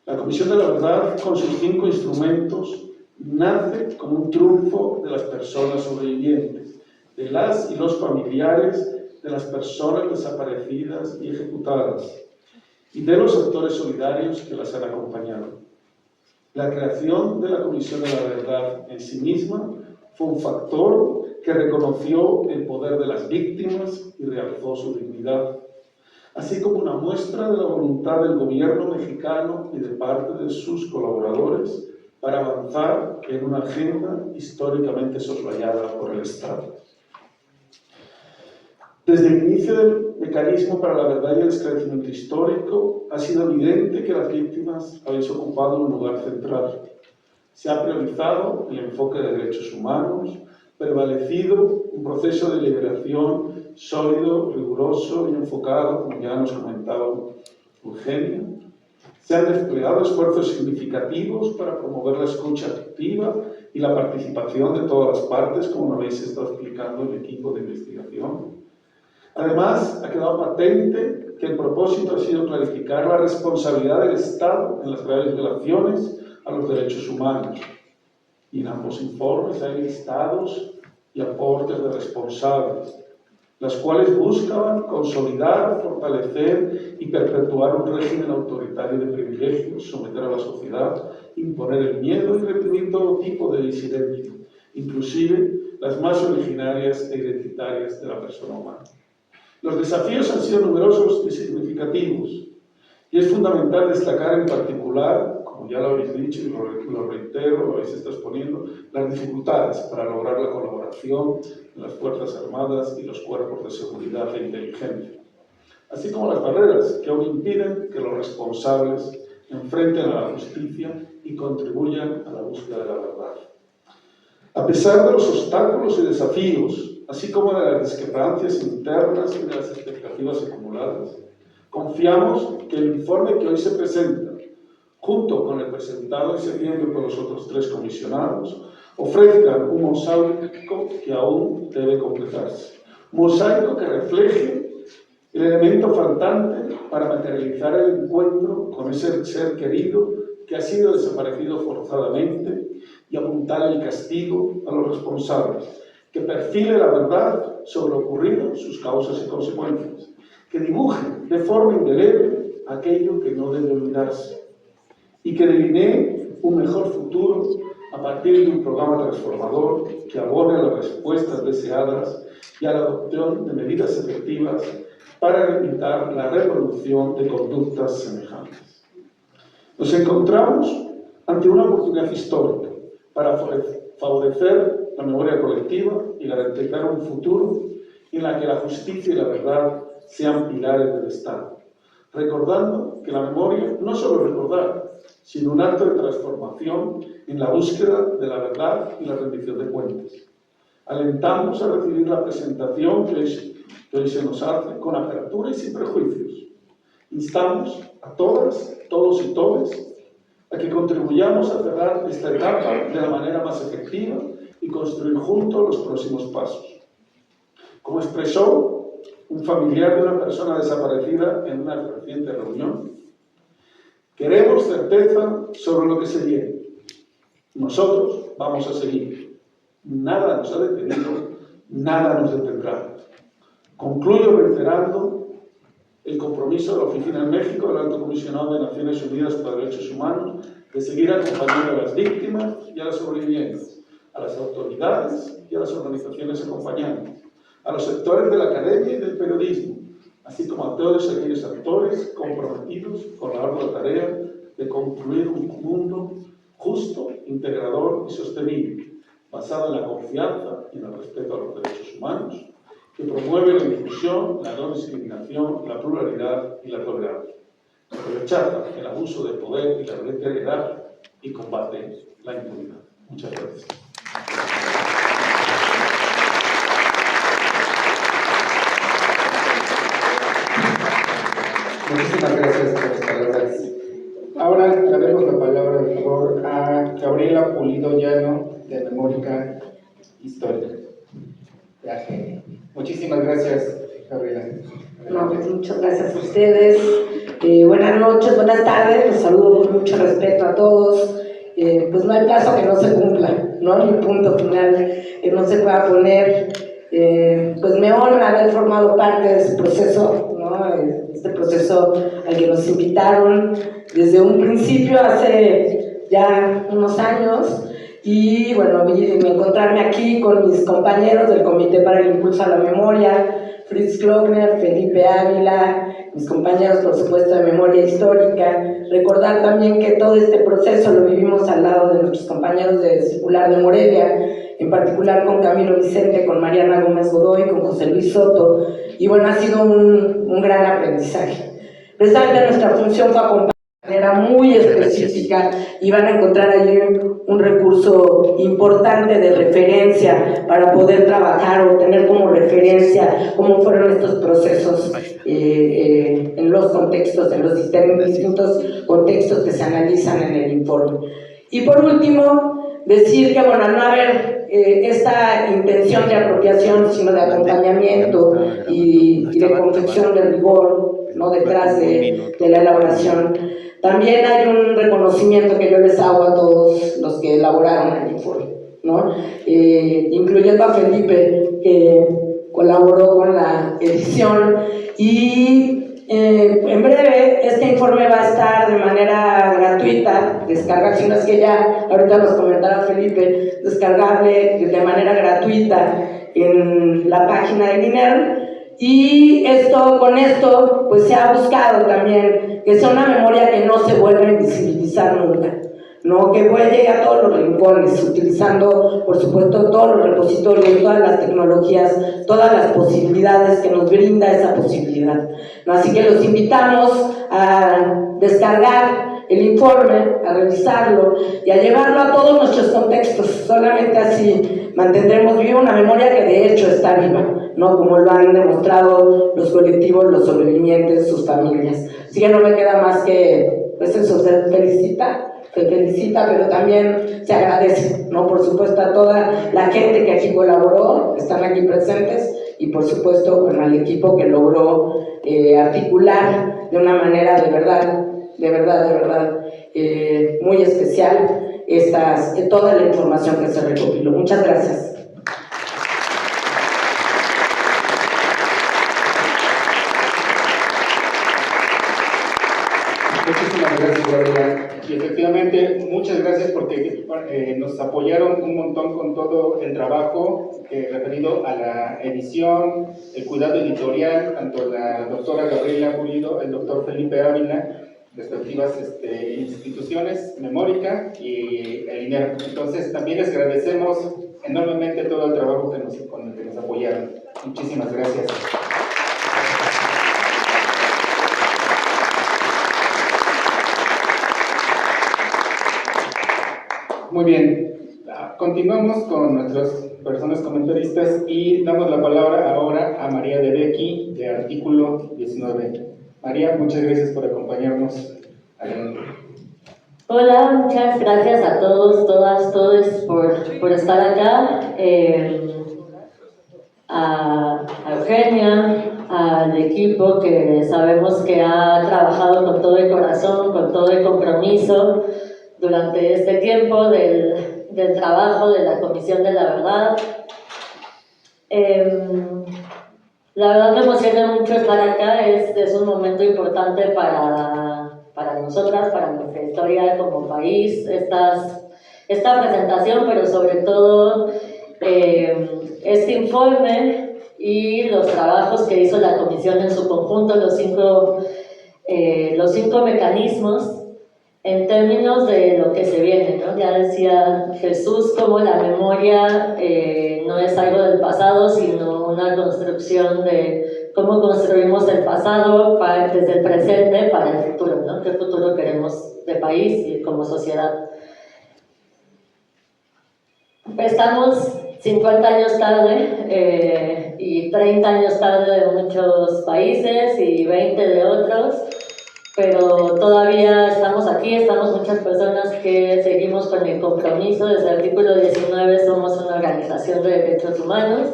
La Comisión de la Verdad, con sus 5 instrumentos, nace como un triunfo de las personas sobrevivientes, de las y los familiares de las personas desaparecidas y ejecutadas, y de los actores solidarios que las han acompañado. La creación de la Comisión de la Verdad en sí misma fue un factor que reconoció el poder de las víctimas y realzó su dignidad, así como una muestra de la voluntad del gobierno mexicano y de parte de sus colaboradores para avanzar en una agenda históricamente soslayada por el Estado. Desde el inicio del mecanismo para la verdad y el esclarecimiento histórico, ha sido evidente que las víctimas habéis ocupado un lugar central. Se ha priorizado el enfoque de derechos humanos, prevalecido un proceso de liberación sólido, riguroso y enfocado, como ya nos comentaba Eugenia. Se han desplegado esfuerzos significativos para promover la escucha activa y la participación de todas las partes, como lo habéis estado explicando el equipo de investigación. Además, ha quedado patente que el propósito ha sido clarificar la responsabilidad del Estado en las graves violaciones a los derechos humanos. Y en ambos informes hay listados y aportes de responsables, las cuales buscaban consolidar, fortalecer y perpetuar un régimen autoritario de privilegios, someter a la sociedad, imponer el miedo y reprimir todo tipo de disidencia, inclusive las más originarias e identitarias de la persona humana. Los desafíos han sido numerosos y significativos, y es fundamental destacar en particular, como ya lo habéis dicho y lo reitero, lo habéis estado exponiendo, las dificultades para lograr la colaboración de las Fuerzas Armadas y los cuerpos de seguridad e inteligencia, así como las barreras que aún impiden que los responsables enfrenten a la justicia y contribuyan a la búsqueda de la verdad. A pesar de los obstáculos y desafíos, así como de las discrepancias internas y de las expectativas acumuladas, confiamos que el informe que hoy se presenta, junto con el presentado en septiembre por los otros 3 comisionados, ofrezcan un mosaico que aún debe completarse. Un mosaico que refleje el elemento faltante para materializar el encuentro con ese ser querido que ha sido desaparecido forzadamente y apuntar el castigo a los responsables, que perfile la verdad sobre lo ocurrido, sus causas y consecuencias, que dibuje de forma indeleble aquello que no debe olvidarse y que delinee un mejor futuro a partir de un programa transformador que abone las respuestas deseadas y a la adopción de medidas efectivas para evitar la reproducción de conductas semejantes. Nos encontramos ante una oportunidad histórica para favorecer la memoria colectiva y garantizar un futuro en la que la justicia y la verdad sean pilares del Estado, recordando que la memoria no solo recordar, sino un acto de transformación en la búsqueda de la verdad y la rendición de cuentas. Alentamos a recibir la presentación que hoy se nos hace con apertura y sin prejuicios, Instamos a todas, todos y todas a que contribuyamos a cerrar esta etapa de la manera más efectiva y construir juntos los próximos pasos. Como expresó un familiar de una persona desaparecida en una reciente reunión, queremos certeza sobre lo que se viene. Nosotros vamos a seguir. Nada nos ha detenido, nada nos detendrá. Concluyo reiterando el compromiso de la Oficina en México del Alto Comisionado de Naciones Unidas para Derechos Humanos de seguir acompañando a las víctimas y a las sobrevivientes, a las autoridades y a las organizaciones acompañantes, a los sectores de la academia y del periodismo, así como a todos aquellos actores comprometidos con la ardua tarea de construir un mundo justo, integrador y sostenible, basado en la confianza y en el respeto a los derechos humanos, que promueve la inclusión, la no discriminación, la pluralidad y la tolerancia, que rechaza el abuso de poder y la arbitrariedad y combate la impunidad. Muchas gracias. Muchísimas gracias por las palabras. Ahora le damos la palabra, por favor, a Gabriela Pulido Llano, de Memoria Histórica. Muchísimas gracias, Gabriela. No, pues muchas gracias a ustedes. Buenas noches, buenas tardes. Los saludo con mucho respeto a todos. Pues no hay plazo que no se cumpla, ¿no? Ni punto final que no se pueda poner. Pues me honra haber formado parte de ese proceso, ¿no? Este proceso al que nos invitaron desde un principio, hace ya unos años. Y bueno, encontrarme aquí con mis compañeros del Comité para el Impulso a la Memoria, Fritz Klockner, Felipe Ávila, mis compañeros, por supuesto, de Memoria Histórica. Recordar también que todo este proceso lo vivimos al lado de nuestros compañeros de Circular de Morelia, en particular con Camilo Vicente, con Mariana Gómez Godoy, con José Luis Soto. Y bueno, ha sido un gran aprendizaje. Precisamente nuestra función fue acompañar de manera muy específica y van a encontrar allí un recurso importante de referencia para poder trabajar o tener como referencia cómo fueron estos procesos en los contextos, en los distintos contextos que se analizan en el informe. Y por último, decir que bueno, al no haber esta intención de apropiación, sino de acompañamiento y de confección de rigor, ¿no? Detrás de la elaboración, también hay un reconocimiento que yo les hago a todos los que elaboraron el informe, ¿no? Incluyendo a Felipe, que colaboró con la edición. Y en breve este informe va a estar de manera gratuita, descargable, si no es que ya ahorita nos comentará Felipe, descargable de manera gratuita en la página del INERM. Y con esto pues se ha buscado también que sea una memoria que no se vuelva a invisibilizar nunca, ¿no? Que llegue a todos los rincones, utilizando por supuesto todos los repositorios, todas las tecnologías, todas las posibilidades que nos brinda esa posibilidad, ¿no? Así que los invitamos a descargar el informe, a revisarlo y a llevarlo a todos nuestros contextos. Solamente así mantendremos viva una memoria que de hecho está viva, ¿no? Como lo han demostrado los colectivos, los sobrevivientes, sus familias. Así que no me queda más que, pues eso, se felicita, pero también se agradece, ¿no? Por supuesto a toda la gente que aquí colaboró, están aquí presentes, y por supuesto con el equipo que logró articular de una manera de verdad muy especial toda la información que se recopiló. Muchas gracias. Muchísimas gracias, Gabriela. Y efectivamente, muchas gracias porque nos apoyaron un montón con todo el trabajo referido a la edición, el cuidado editorial, tanto la doctora Gabriela Pulido, el doctor Felipe Ávila, respectivas instituciones, Memórica y el INERM. Entonces, también les agradecemos enormemente todo el trabajo con el que nos apoyaron. Muchísimas gracias. Muy bien, continuamos con nuestras personas comentaristas y damos la palabra ahora a María de Becky, de Artículo 19. María, muchas gracias por acompañarnos. Adelante. Hola, muchas gracias a todos, todas, todos por estar acá. A Eugenia, al equipo que sabemos que ha trabajado con todo el corazón, con todo el compromiso durante este tiempo del trabajo de la Comisión de la Verdad. La verdad me emociona mucho estar acá, es un momento importante para nosotras, para nuestra historia como país, esta presentación, pero sobre todo este informe y los trabajos que hizo la Comisión en su conjunto, los cinco mecanismos en términos de lo que se viene, ¿no? Ya decía Jesús cómo la memoria no es algo del pasado, sino una construcción de cómo construimos el pasado desde el presente para el futuro, ¿no? ¿Qué futuro queremos de país y como sociedad? Estamos 50 años tarde y 30 años tarde de muchos países y 20 de otros, pero todavía estamos aquí, estamos muchas personas que seguimos con el compromiso. Desde el artículo 19 somos una organización de derechos humanos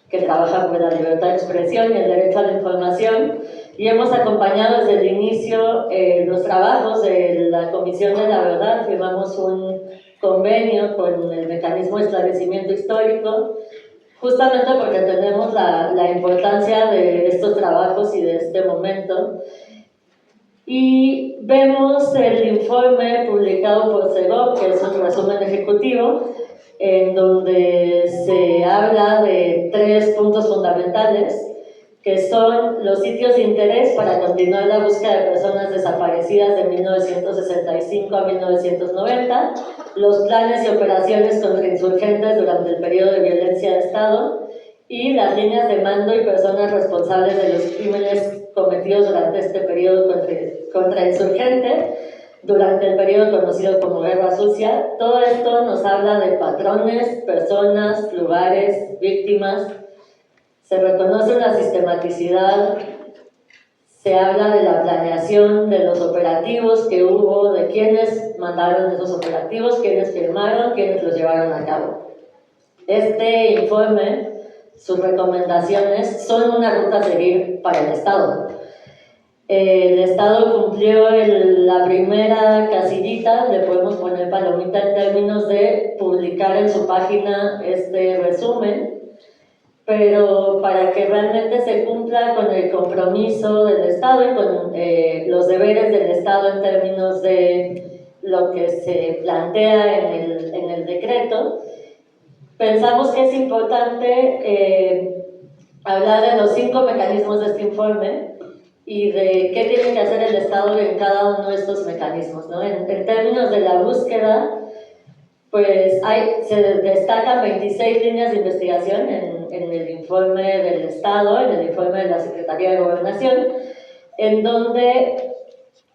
que trabaja por la libertad de expresión y el derecho a la información, y hemos acompañado desde el inicio los trabajos de la Comisión de la Verdad. Firmamos un convenio con el Mecanismo de Esclarecimiento Histórico, justamente porque entendemos la importancia de estos trabajos y de este momento. Y vemos el informe publicado por CEGOP, que es un resumen ejecutivo, en donde se habla de 3 puntos fundamentales, que son los sitios de interés para continuar la búsqueda de personas desaparecidas de 1965 a 1990, los planes y operaciones contra insurgentes durante el periodo de violencia de Estado, y las líneas de mando y personas responsables de los crímenes cometidos durante este periodo contra insurgente, durante el periodo conocido como Guerra Sucia. Todo esto nos habla de patrones, personas, lugares, víctimas. Se reconoce una sistematicidad, se habla de la planeación, de los operativos que hubo, de quiénes mandaron esos operativos, quiénes firmaron, quiénes los llevaron a cabo. Este informe, sus recomendaciones, son una ruta a seguir para el Estado. El Estado cumplió la primera casillita, le podemos poner palomita en términos de publicar en su página este resumen, pero para que realmente se cumpla con el compromiso del Estado y con los deberes del Estado en términos de lo que se plantea en el decreto, pensamos que es importante hablar de los 5 mecanismos de este informe y de qué tiene que hacer el Estado en cada uno de estos mecanismos, ¿no? En términos de la búsqueda, pues se destacan 26 líneas de investigación en el informe del Estado, en el informe de la Secretaría de Gobernación, en donde,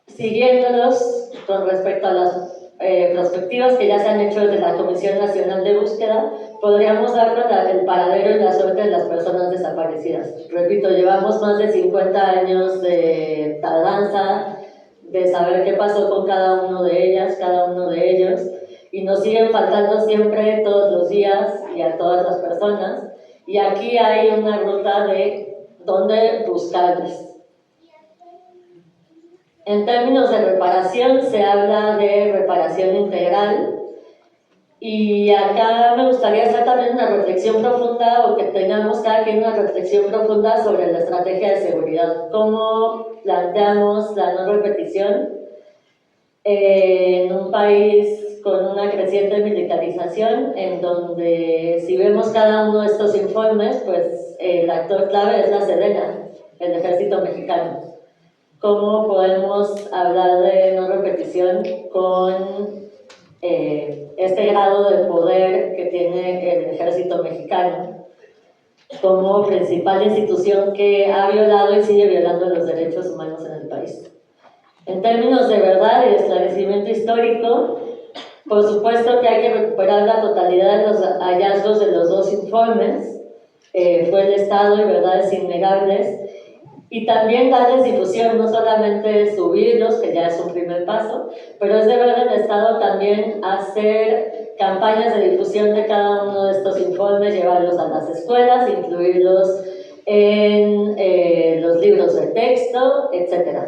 siguiéndolos con respecto a las perspectivas que ya se han hecho desde la Comisión Nacional de Búsqueda, podríamos dar el paradero y la suerte de las personas desaparecidas. Repito, llevamos más de 50 años de tardanza, de saber qué pasó con cada uno de ellas, cada uno de ellos, y nos siguen faltando siempre, todos los días, y a todas las personas. Y aquí hay una ruta de dónde buscarles. En términos de reparación, se habla de reparación integral, y acá me gustaría hacer también una reflexión profunda, o que tengamos cada quien una reflexión profunda sobre la estrategia de seguridad. ¿Cómo planteamos la no repetición en un país con una creciente militarización, en donde, si vemos cada uno de estos informes, pues el actor clave es la Sedena, el Ejército Mexicano? ¿Cómo podemos hablar de no repetición con este grado de poder que tiene el Ejército Mexicano como principal institución que ha violado y sigue violando los derechos humanos en el país? En términos de verdad y de esclarecimiento histórico, por supuesto que hay que recuperar la totalidad de los hallazgos de los 2 informes, Fue el Estado y Verdades Innegables, y también darles difusión, no solamente subirlos, que ya es un primer paso, pero es deber del Estado también hacer campañas de difusión de cada uno de estos informes, llevarlos a las escuelas, incluirlos en los libros de texto, etc.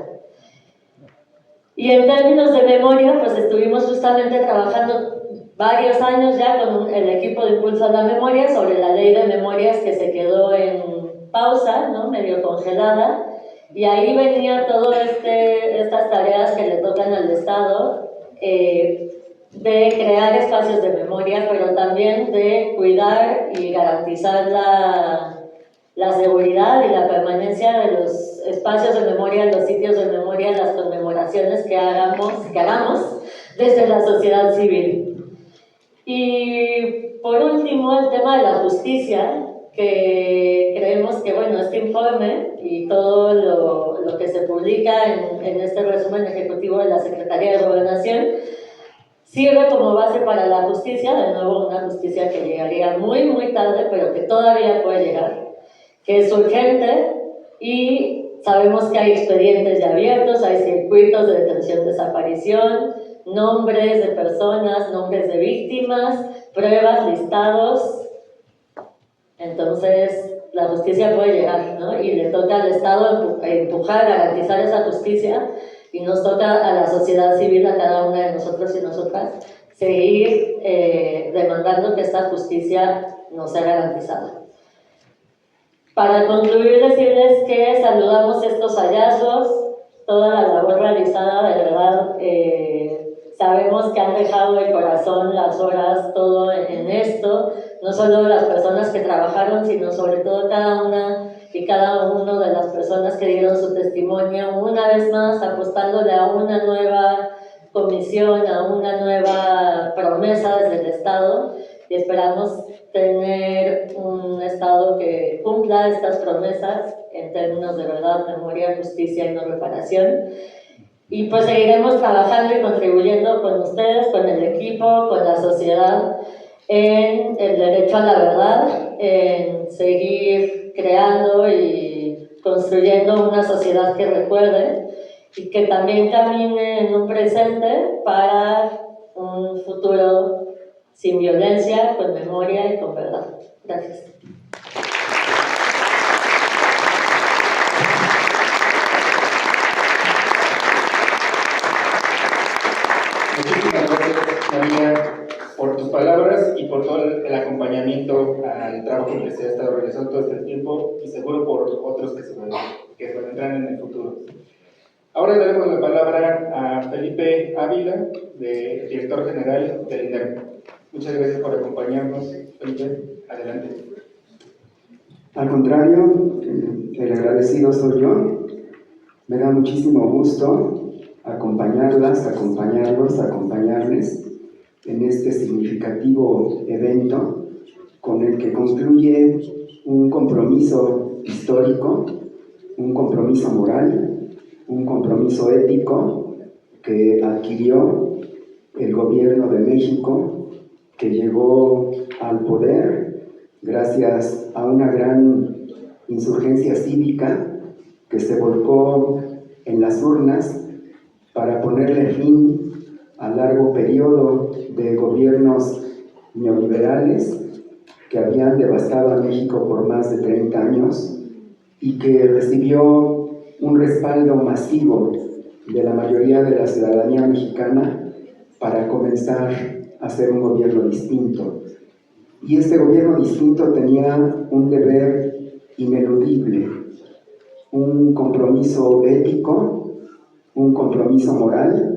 Y en términos de memoria, pues estuvimos justamente trabajando varios años ya con el equipo de Impulso a la Memoria sobre la ley de memorias que se quedó en pausa, ¿no? Medio congelada, y ahí venía todas estas tareas que le tocan al Estado, de crear espacios de memoria, pero también de cuidar y garantizar la seguridad y la permanencia de los espacios de memoria, los sitios de memoria, las conmemoraciones que hagamos desde la sociedad civil. Y por último, el tema de la justicia, que creemos que, bueno, este informe y todo lo que se publica en este resumen ejecutivo de la Secretaría de Gobernación sirve como base para la justicia, de nuevo una justicia que llegaría muy, muy tarde, pero que todavía puede llegar, que es urgente, y sabemos que hay expedientes ya abiertos, hay circuitos de detención-desaparición, nombres de personas, nombres de víctimas, pruebas, listados. Entonces, la justicia puede llegar, ¿no? Y le toca al Estado empujar, garantizar esa justicia, y nos toca a la sociedad civil, a cada una de nosotros y nosotras, seguir demandando que esta justicia nos sea garantizada. Para concluir, decirles que saludamos estos hallazgos, toda la labor realizada, de verdad, sabemos que han dejado el corazón, las horas, todo en esto, no solo las personas que trabajaron, sino sobre todo cada una y cada uno de las personas que dieron su testimonio, una vez más apostándole a una nueva comisión, a una nueva promesa desde el Estado, y esperamos tener un Estado que cumpla estas promesas en términos de verdad, memoria, justicia y no reparación. Y pues seguiremos trabajando y contribuyendo con ustedes, con el equipo, con la sociedad, en el derecho a la verdad, en seguir creando y construyendo una sociedad que recuerde y que también camine en un presente para un futuro sin violencia, con memoria y con verdad. Gracias. Muchísimas gracias, María, por tus palabras y por todo el acompañamiento al trabajo que se ha estado realizando todo este tiempo, y seguro por otros que se vendrán en el futuro. Ahora le damos la palabra a Felipe Ávila, director general del INEM. Muchas gracias por acompañarnos, Felipe. Adelante. Al contrario, el agradecido soy yo. Me da muchísimo gusto acompañarlas, acompañarlos, acompañarles en este significativo evento con el que concluye un compromiso histórico, un compromiso moral, un compromiso ético que adquirió el gobierno de México, que llegó al poder gracias a una gran insurgencia cívica que se volcó en las urnas para ponerle fin al largo periodo de gobiernos neoliberales que habían devastado a México por más de 30 años y que recibió un respaldo masivo de la mayoría de la ciudadanía mexicana para comenzar a hacer un gobierno distinto. Y este gobierno distinto tenía un deber ineludible, un compromiso ético, un compromiso moral,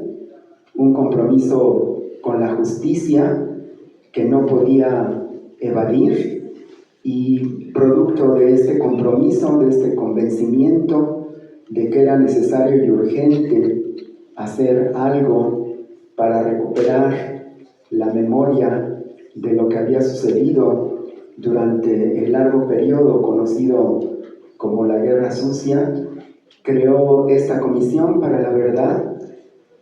un compromiso con la justicia que no podía evadir, y producto de este compromiso, de este convencimiento de que era necesario y urgente hacer algo para recuperar la memoria de lo que había sucedido durante el largo periodo conocido como la Guerra Sucia, creó esta Comisión para la Verdad,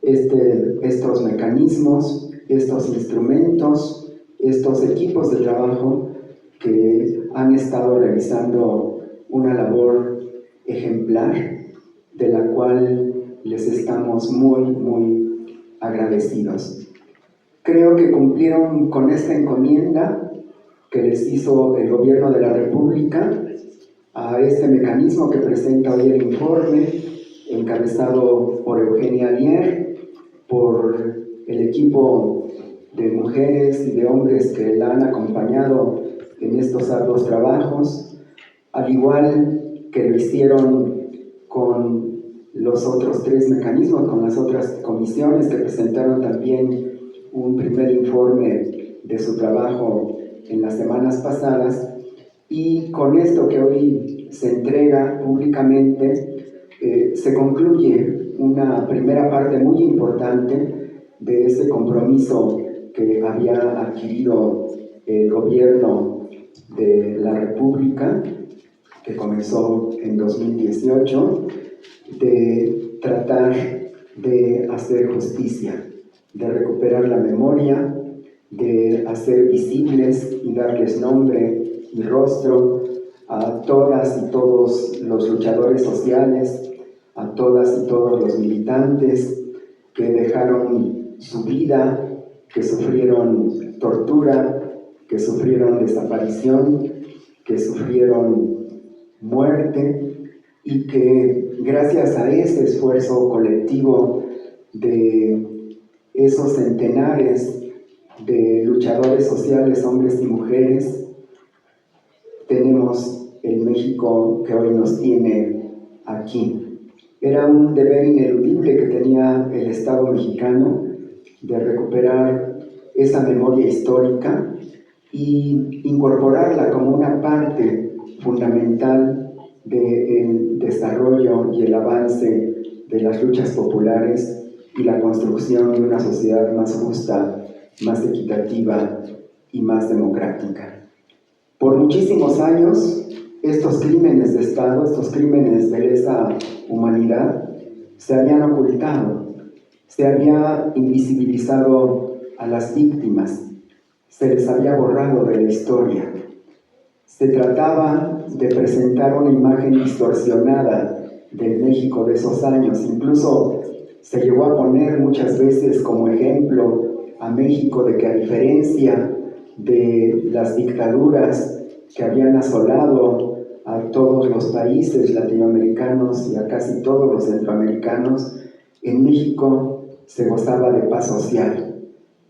estos mecanismos, estos instrumentos, estos equipos de trabajo que han estado realizando una labor ejemplar, de la cual les estamos muy, muy agradecidos. Creo que cumplieron con esta encomienda que les hizo el Gobierno de la República a este mecanismo que presenta hoy el informe, encabezado por Eugenia Alier, por el equipo de mujeres y de hombres que la han acompañado en estos arduos trabajos, al igual que lo hicieron con los otros 3 mecanismos, con las otras comisiones que presentaron también un primer informe de su trabajo en las semanas pasadas, y con esto que hoy se entrega públicamente se concluye una primera parte muy importante de ese compromiso que había adquirido el gobierno de la República, que comenzó en 2018, de tratar de hacer justicia, de recuperar la memoria, de hacer visibles y darles nombre y rostro a todas y todos los luchadores sociales, a todas y todos los militantes que dejaron su vida, que sufrieron tortura, que sufrieron desaparición, que sufrieron muerte, y que gracias a ese esfuerzo colectivo de esos centenares de luchadores sociales, hombres y mujeres, tenemos el México que hoy nos tiene aquí. Era un deber ineludible que tenía el Estado mexicano de recuperar esa memoria histórica y incorporarla como una parte fundamental del desarrollo y el avance de las luchas populares y la construcción de una sociedad más justa, más equitativa y más democrática. Por muchísimos años, estos crímenes de Estado, estos crímenes de lesa humanidad, se habían ocultado, se había invisibilizado a las víctimas, se les había borrado de la historia. Se trataba de presentar una imagen distorsionada del México de esos años. Incluso se llegó a poner muchas veces como ejemplo a México de que, a diferencia de las dictaduras que habían asolado a todos los países latinoamericanos y a casi todos los centroamericanos, en México se gozaba de paz social,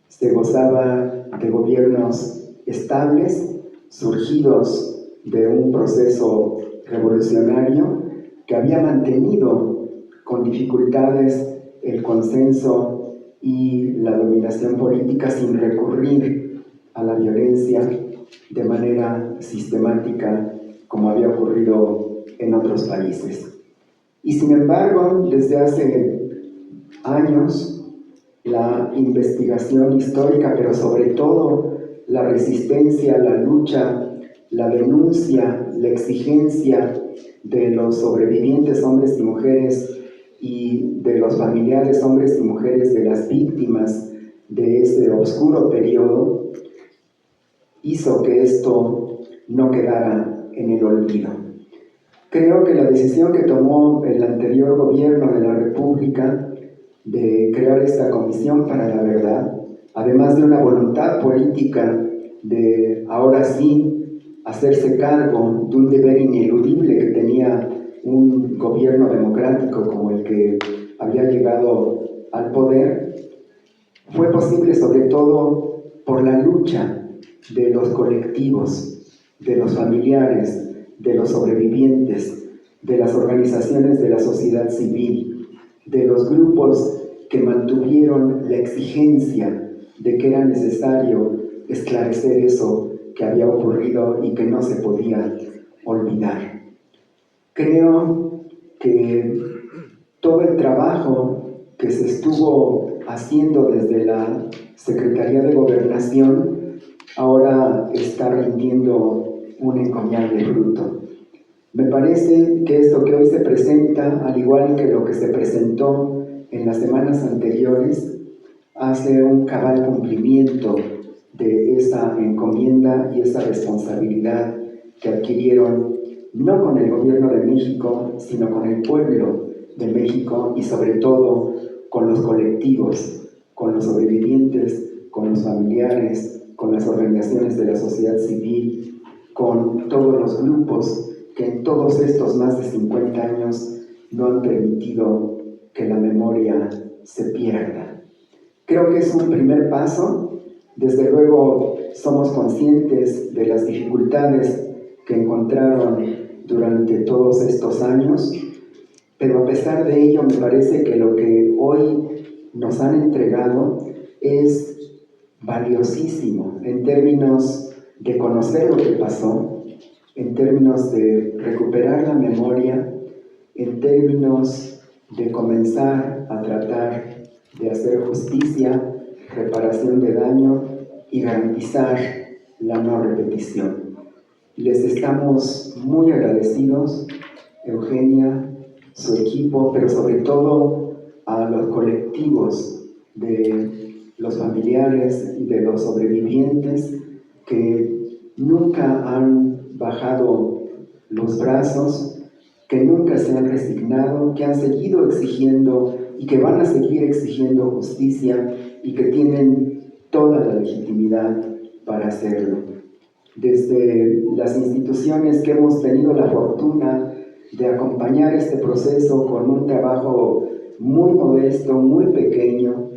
se gozaba de gobiernos estables, surgidos de un proceso revolucionario que había mantenido con dificultades el consenso y la dominación política sin recurrir a la violencia de manera sistemática como había ocurrido en otros países. Y sin embargo, desde hace años, la investigación histórica, pero sobre todo la resistencia, la lucha, la denuncia, la exigencia de los sobrevivientes hombres y mujeres y de los familiares hombres y mujeres de las víctimas de ese oscuro periodo, hizo que esto no quedara en el olvido. Creo que la decisión que tomó el anterior gobierno de la República de crear esta Comisión para la Verdad, además de una voluntad política de ahora sí hacerse cargo de un deber ineludible que tenía un gobierno democrático como el que había llegado al poder, fue posible sobre todo por la lucha de los colectivos, de los familiares, de los sobrevivientes, de las organizaciones de la sociedad civil, de los grupos que mantuvieron la exigencia de que era necesario esclarecer eso que había ocurrido y que no se podía olvidar. Creo que todo el trabajo que se estuvo haciendo desde la Secretaría de Gobernación ahora está rindiendo un encomiable fruto. Me parece que esto que hoy se presenta, al igual que lo que se presentó en las semanas anteriores, hace un cabal cumplimiento de esa encomienda y esa responsabilidad que adquirieron no con el gobierno de México, sino con el pueblo de México y sobre todo con los colectivos, con los sobrevivientes, con los familiares, con las organizaciones de la sociedad civil, con todos los grupos que en todos estos más de 50 años no han permitido que la memoria se pierda. Creo que es un primer paso. Desde luego somos conscientes de las dificultades que encontraron durante todos estos años, pero a pesar de ello me parece que lo que hoy nos han entregado es valiosísimo en términos de conocer lo que pasó, en términos de recuperar la memoria, en términos de comenzar a tratar de hacer justicia, reparación de daño y garantizar la no repetición. Les estamos muy agradecidos, Eugenia, su equipo, pero sobre todo a los colectivos de los familiares y de los sobrevivientes que nunca han bajado los brazos, que nunca se han resignado, que han seguido exigiendo y que van a seguir exigiendo justicia y que tienen toda la legitimidad para hacerlo. Desde las instituciones que hemos tenido la fortuna de acompañar este proceso con un trabajo muy modesto, muy pequeño,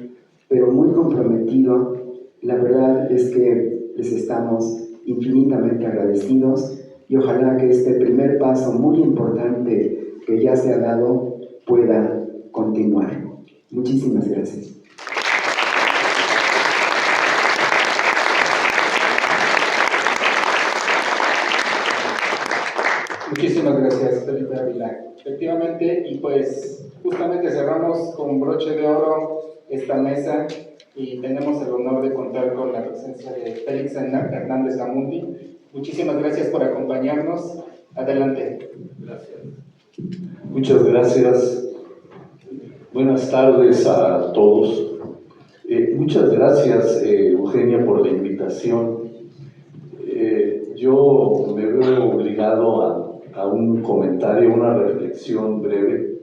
pero muy comprometido, la verdad es que les estamos infinitamente agradecidos y ojalá que este primer paso muy importante que ya se ha dado pueda continuar. Muchísimas gracias. Muchísimas gracias, Felipe Ávila. Efectivamente, y pues justamente cerramos con broche de oro esta mesa y tenemos el honor de contar con la presencia de Félix Hernández Gamundi. Muchísimas gracias por acompañarnos. Adelante. Gracias. Muchas gracias. Buenas tardes a todos. Muchas gracias, Eugenia, por la invitación. Yo me veo obligado a un comentario, una reflexión breve.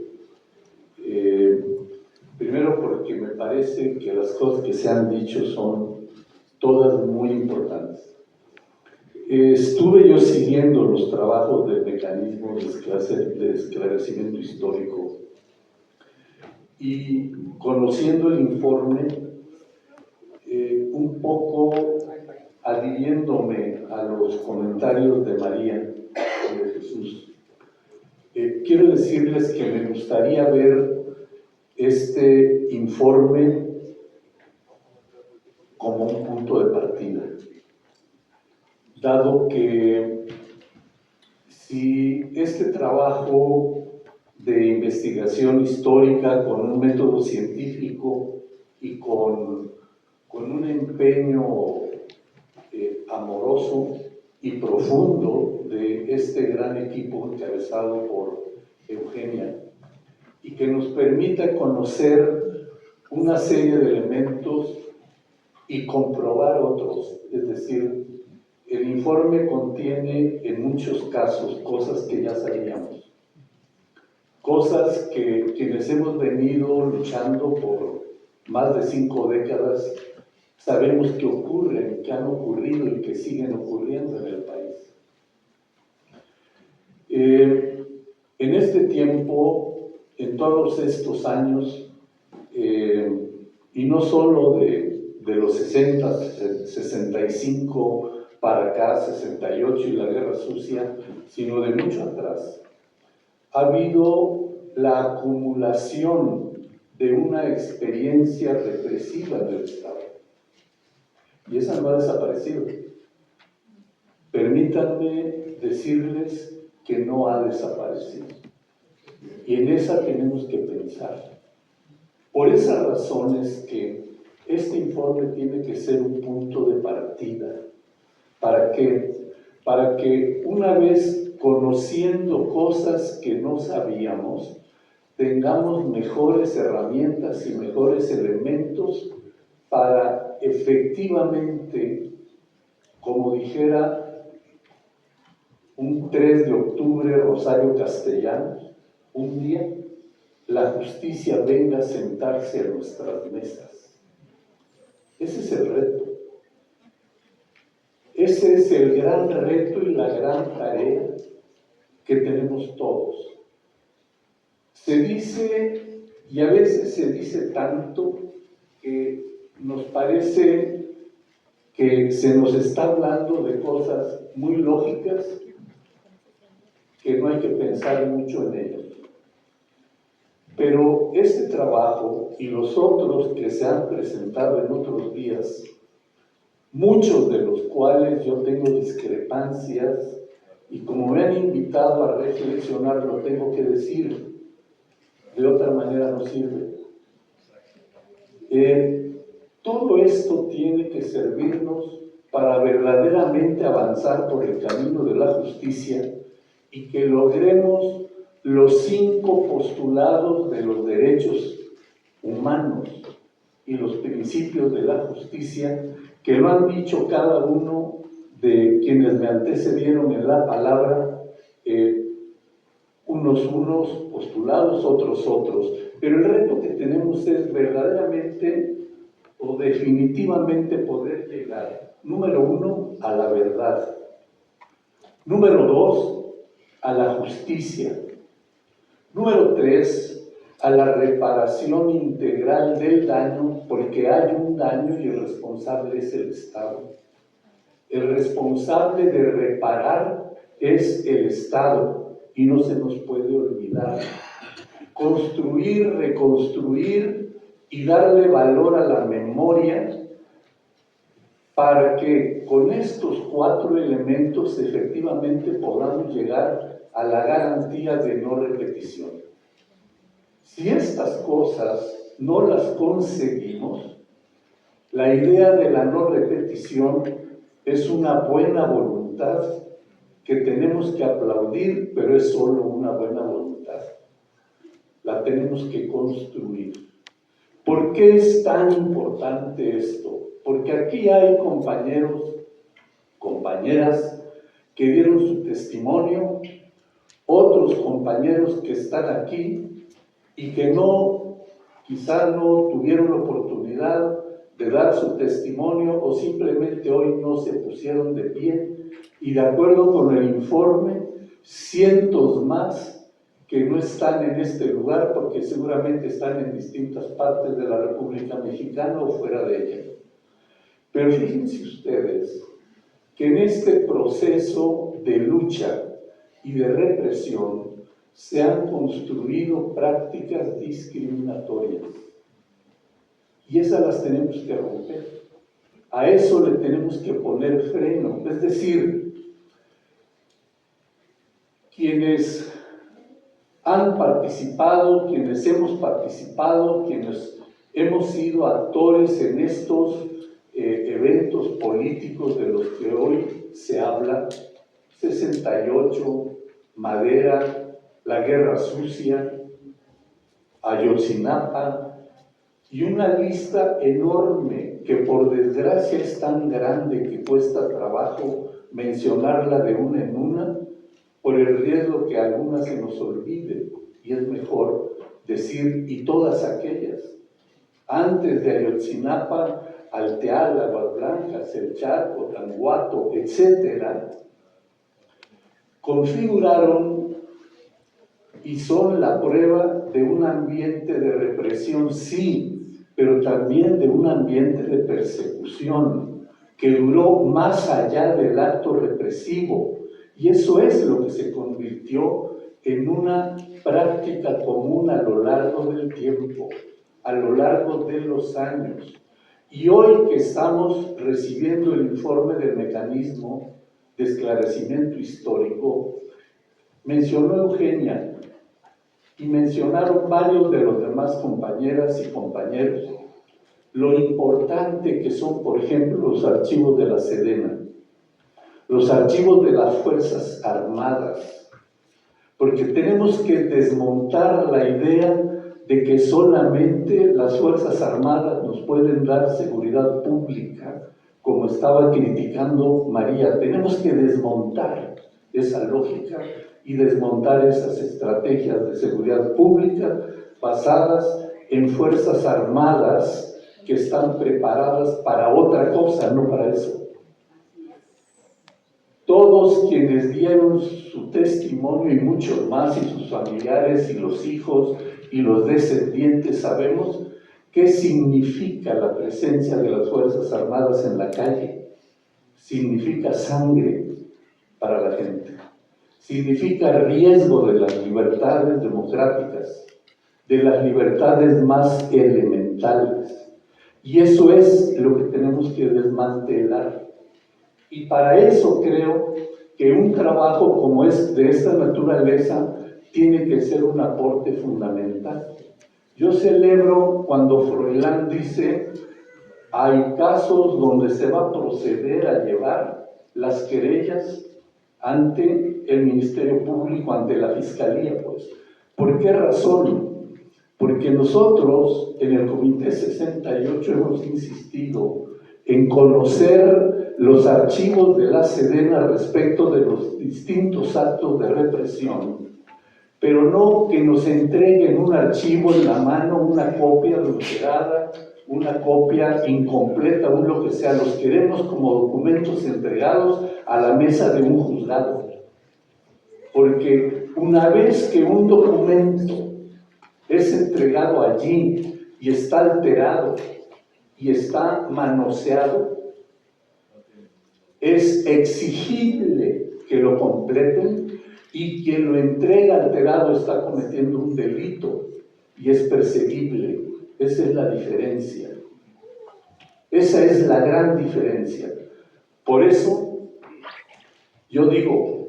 Primero porque me parece que las cosas que se han dicho son todas muy importantes. Estuve yo siguiendo los trabajos del mecanismo de esclarecimiento histórico y conociendo el informe, un poco adhiriéndome a los comentarios de María y de Jesús, quiero decirles que me gustaría ver este informe como un punto de partida, dado que si este trabajo de investigación histórica con un método científico y con un empeño amoroso y profundo de este gran equipo encabezado por Eugenia, y que nos permita conocer una serie de elementos y comprobar otros. Es decir, el informe contiene en muchos casos cosas que ya sabíamos, cosas que quienes hemos venido luchando por más de 5 décadas sabemos que ocurren, que han ocurrido y que siguen ocurriendo en el país. En este tiempo, en todos estos años, y no solo de los 60, 65 para acá, 68 y la Guerra Sucia, sino de mucho atrás, ha habido la acumulación de una experiencia represiva del Estado. Y esa no ha desaparecido. Permítanme decirles que no ha desaparecido. Y en esa tenemos que pensar. Por esas razones que este informe tiene que ser un punto de partida. ¿Para qué? Para que una vez conociendo cosas que no sabíamos, tengamos mejores herramientas y mejores elementos para efectivamente, como dijera un 3 de octubre, Rosario Castellanos, un día la justicia venga a sentarse a nuestras mesas. Ese es el reto. Ese es el gran reto y la gran tarea que tenemos todos. Se dice, y a veces se dice tanto, que nos parece que se nos está hablando de cosas muy lógicas, que no hay que pensar mucho en ellas. Pero este trabajo y los otros que se han presentado en otros días, muchos de los cuales yo tengo discrepancias, y como me han invitado a reflexionar, lo tengo que decir, de otra manera no sirve. Todo esto tiene que servirnos para verdaderamente avanzar por el camino de la justicia y que logremos los 5 postulados de los derechos humanos y los principios de la justicia, que lo han dicho cada uno de quienes me antecedieron en la palabra, unos postulados, otros. Pero el reto que tenemos es verdaderamente o definitivamente poder llegar, número 1, a la verdad. Número 2, a la justicia. Número 3, a la reparación integral del daño, porque hay un daño y el responsable es el Estado. El responsable de reparar es el Estado y no se nos puede olvidar. Construir, reconstruir y darle valor a la memoria para que con estos 4 elementos efectivamente podamos llegar a la garantía de no repetición. Si estas cosas no las conseguimos, la idea de la no repetición es una buena voluntad que tenemos que aplaudir, pero es solo una buena voluntad. La tenemos que construir. ¿Por qué es tan importante esto? Porque aquí hay compañeros, compañeras que dieron su testimonio, otros compañeros que están aquí y que quizá no tuvieron la oportunidad de dar su testimonio o simplemente hoy no se pusieron de pie, y de acuerdo con el informe, cientos más que no están en este lugar porque seguramente están en distintas partes de la República Mexicana o fuera de ella. Pero fíjense ustedes que en este proceso de lucha y de represión se han construido prácticas discriminatorias. Y esas las tenemos que romper. A eso le tenemos que poner freno. Es decir, quienes han participado, quienes hemos participado, quienes hemos sido actores en estos eventos políticos de los que hoy se habla, 68, Madera, la Guerra Sucia, Ayotzinapa, y una lista enorme que por desgracia es tan grande que cuesta trabajo mencionarla de una en una, por el riesgo que alguna se nos olvide, y es mejor decir, y todas aquellas. Antes de Ayotzinapa, Alteal, Aguas Blancas, El Chaco, Tanguato, etc., configuraron y son la prueba de un ambiente de represión, sí, pero también de un ambiente de persecución que duró más allá del acto represivo. Y eso es lo que se convirtió en una práctica común a lo largo del tiempo, a lo largo de los años. Y hoy que estamos recibiendo el informe del mecanismo de esclarecimiento histórico, mencionó Eugenia, y mencionaron varios de los demás compañeras y compañeros, lo importante que son, por ejemplo, los archivos de la Sedena, los archivos de las Fuerzas Armadas, porque tenemos que desmontar la idea de que solamente las Fuerzas Armadas nos pueden dar seguridad pública, como estaba criticando María. Tenemos que desmontar esa lógica y desmontar esas estrategias de seguridad pública basadas en fuerzas armadas que están preparadas para otra cosa, no para eso. Todos quienes dieron su testimonio y muchos más, y sus familiares y los hijos y los descendientes, sabemos qué significa la presencia de las Fuerzas Armadas en la calle. Significa sangre para la gente. Significa riesgo de las libertades democráticas, de las libertades más elementales. Y eso es lo que tenemos que desmantelar. Y para eso creo que un trabajo como es de esta naturaleza tiene que ser un aporte fundamental. Yo celebro cuando Froilán dice: hay casos donde se va a proceder a llevar las querellas ante el Ministerio Público, ante la Fiscalía, pues. ¿Por qué razón? Porque nosotros en el Comité 68 hemos insistido en conocer los archivos de la Sedena respecto de los distintos actos de represión, pero no que nos entreguen un archivo en la mano, una copia adulterada, una copia incompleta, un lo que sea. Los queremos como documentos entregados a la mesa de un juzgado. Porque una vez que un documento es entregado allí y está alterado y está manoseado, es exigible que lo completen, y quien lo entrega alterado está cometiendo un delito y es perseguible. Esa es la diferencia. Esa es la gran diferencia. Por eso, yo digo,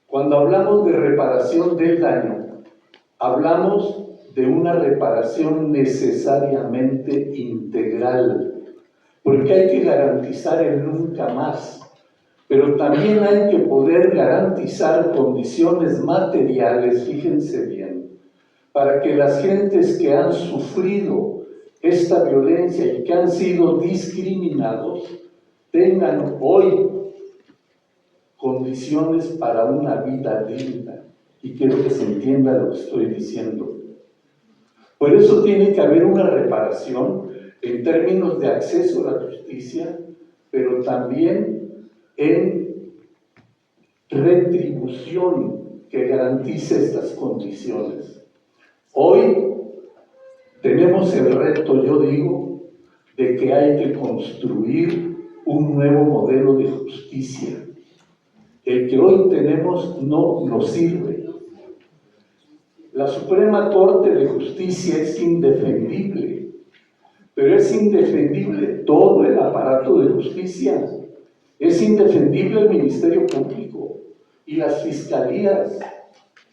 cuando hablamos de reparación del daño, hablamos de una reparación necesariamente integral, porque hay que garantizar el nunca más, pero también hay que poder garantizar condiciones materiales, fíjense bien, para que las gentes que han sufrido esta violencia y que han sido discriminados tengan hoy condiciones para una vida digna. Y quiero que se entienda lo que estoy diciendo. Por eso tiene que haber una reparación en términos de acceso a la justicia, pero también en retribución que garantice estas condiciones. Hoy tenemos el reto, yo digo, de que hay que construir un nuevo modelo de justicia. El que hoy tenemos no nos sirve. La Suprema Corte de Justicia es indefendible, pero es indefendible todo el aparato de justicia. Es indefendible el Ministerio Público y las fiscalías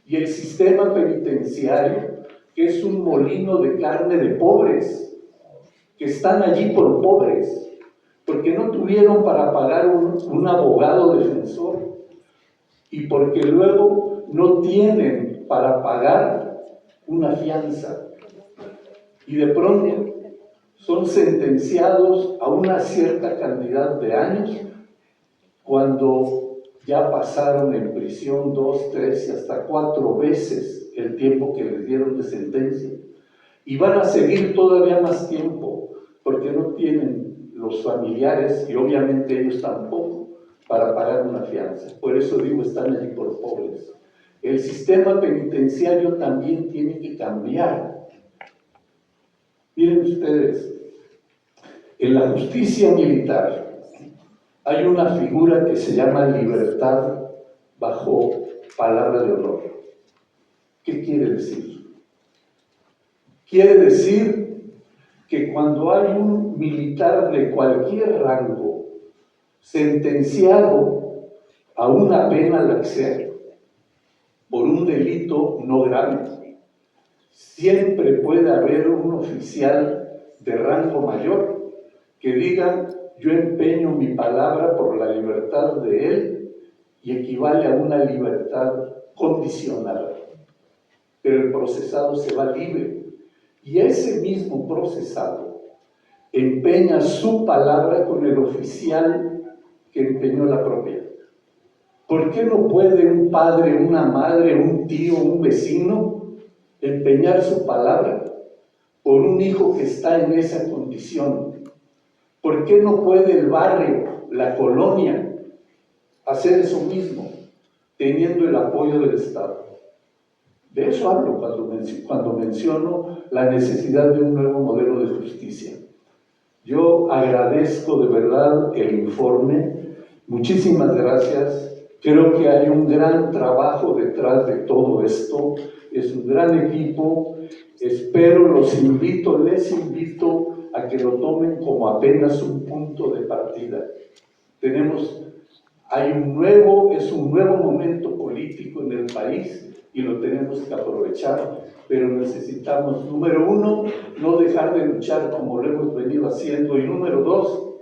y el sistema penitenciario, que es un molino de carne de pobres, que están allí por pobres, porque no tuvieron para pagar un abogado defensor y porque luego no tienen para pagar una fianza. Y de pronto son sentenciados a una cierta cantidad de años cuando ya pasaron en prisión 2, 3 y hasta 4 veces el tiempo que les dieron de sentencia. Y van a seguir todavía más tiempo porque no tienen los familiares y obviamente ellos tampoco para pagar una fianza. Por eso digo, están allí por pobres. El sistema penitenciario también tiene que cambiar. Miren ustedes, en la justicia militar hay una figura que se llama libertad bajo palabra de honor. ¿Qué quiere decir? Quiere decir que cuando hay un militar de cualquier rango sentenciado a una pena la que sea, por un delito no grave, siempre puede haber un oficial de rango mayor que diga: yo empeño mi palabra por la libertad de él, y equivale a una libertad condicional. Pero el procesado se va libre, y ese mismo procesado empeña su palabra con el oficial que empeñó la propia. ¿Por qué no puede un padre, una madre, un tío, un vecino empeñar su palabra por un hijo que está en esa condición? ¿Por qué no puede el barrio, la colonia, hacer eso mismo, teniendo el apoyo del Estado? De eso hablo cuando menciono la necesidad de un nuevo modelo de justicia. Yo agradezco de verdad el informe, muchísimas gracias. Creo que hay un gran trabajo detrás de todo esto, es un gran equipo. Espero, les invito a que lo tomen como apenas un punto de partida. Es un nuevo momento político en el país y lo tenemos que aprovechar, pero necesitamos, número uno, no dejar de luchar como lo hemos venido haciendo, y número dos,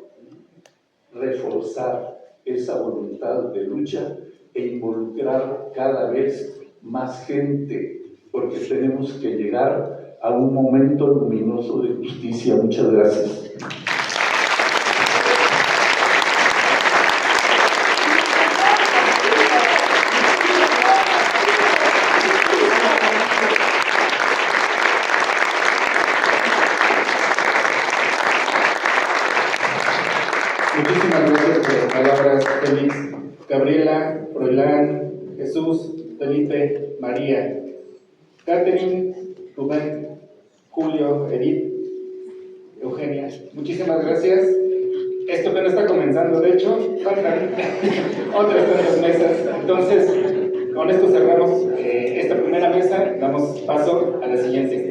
reforzar esa voluntad de lucha e involucrar cada vez más gente, porque tenemos que llegar a un momento luminoso de justicia. Muchas gracias. Muchísimas gracias por las palabras, Félix, Gabriela, Froilán, Jesús, Felipe, María, Catherine, Rubén, Julio, Edith, Eugenia. Muchísimas gracias. Esto apenas está comenzando, de hecho, faltan otras tantas mesas. Entonces, con esto cerramos esta primera mesa, damos paso a la siguiente.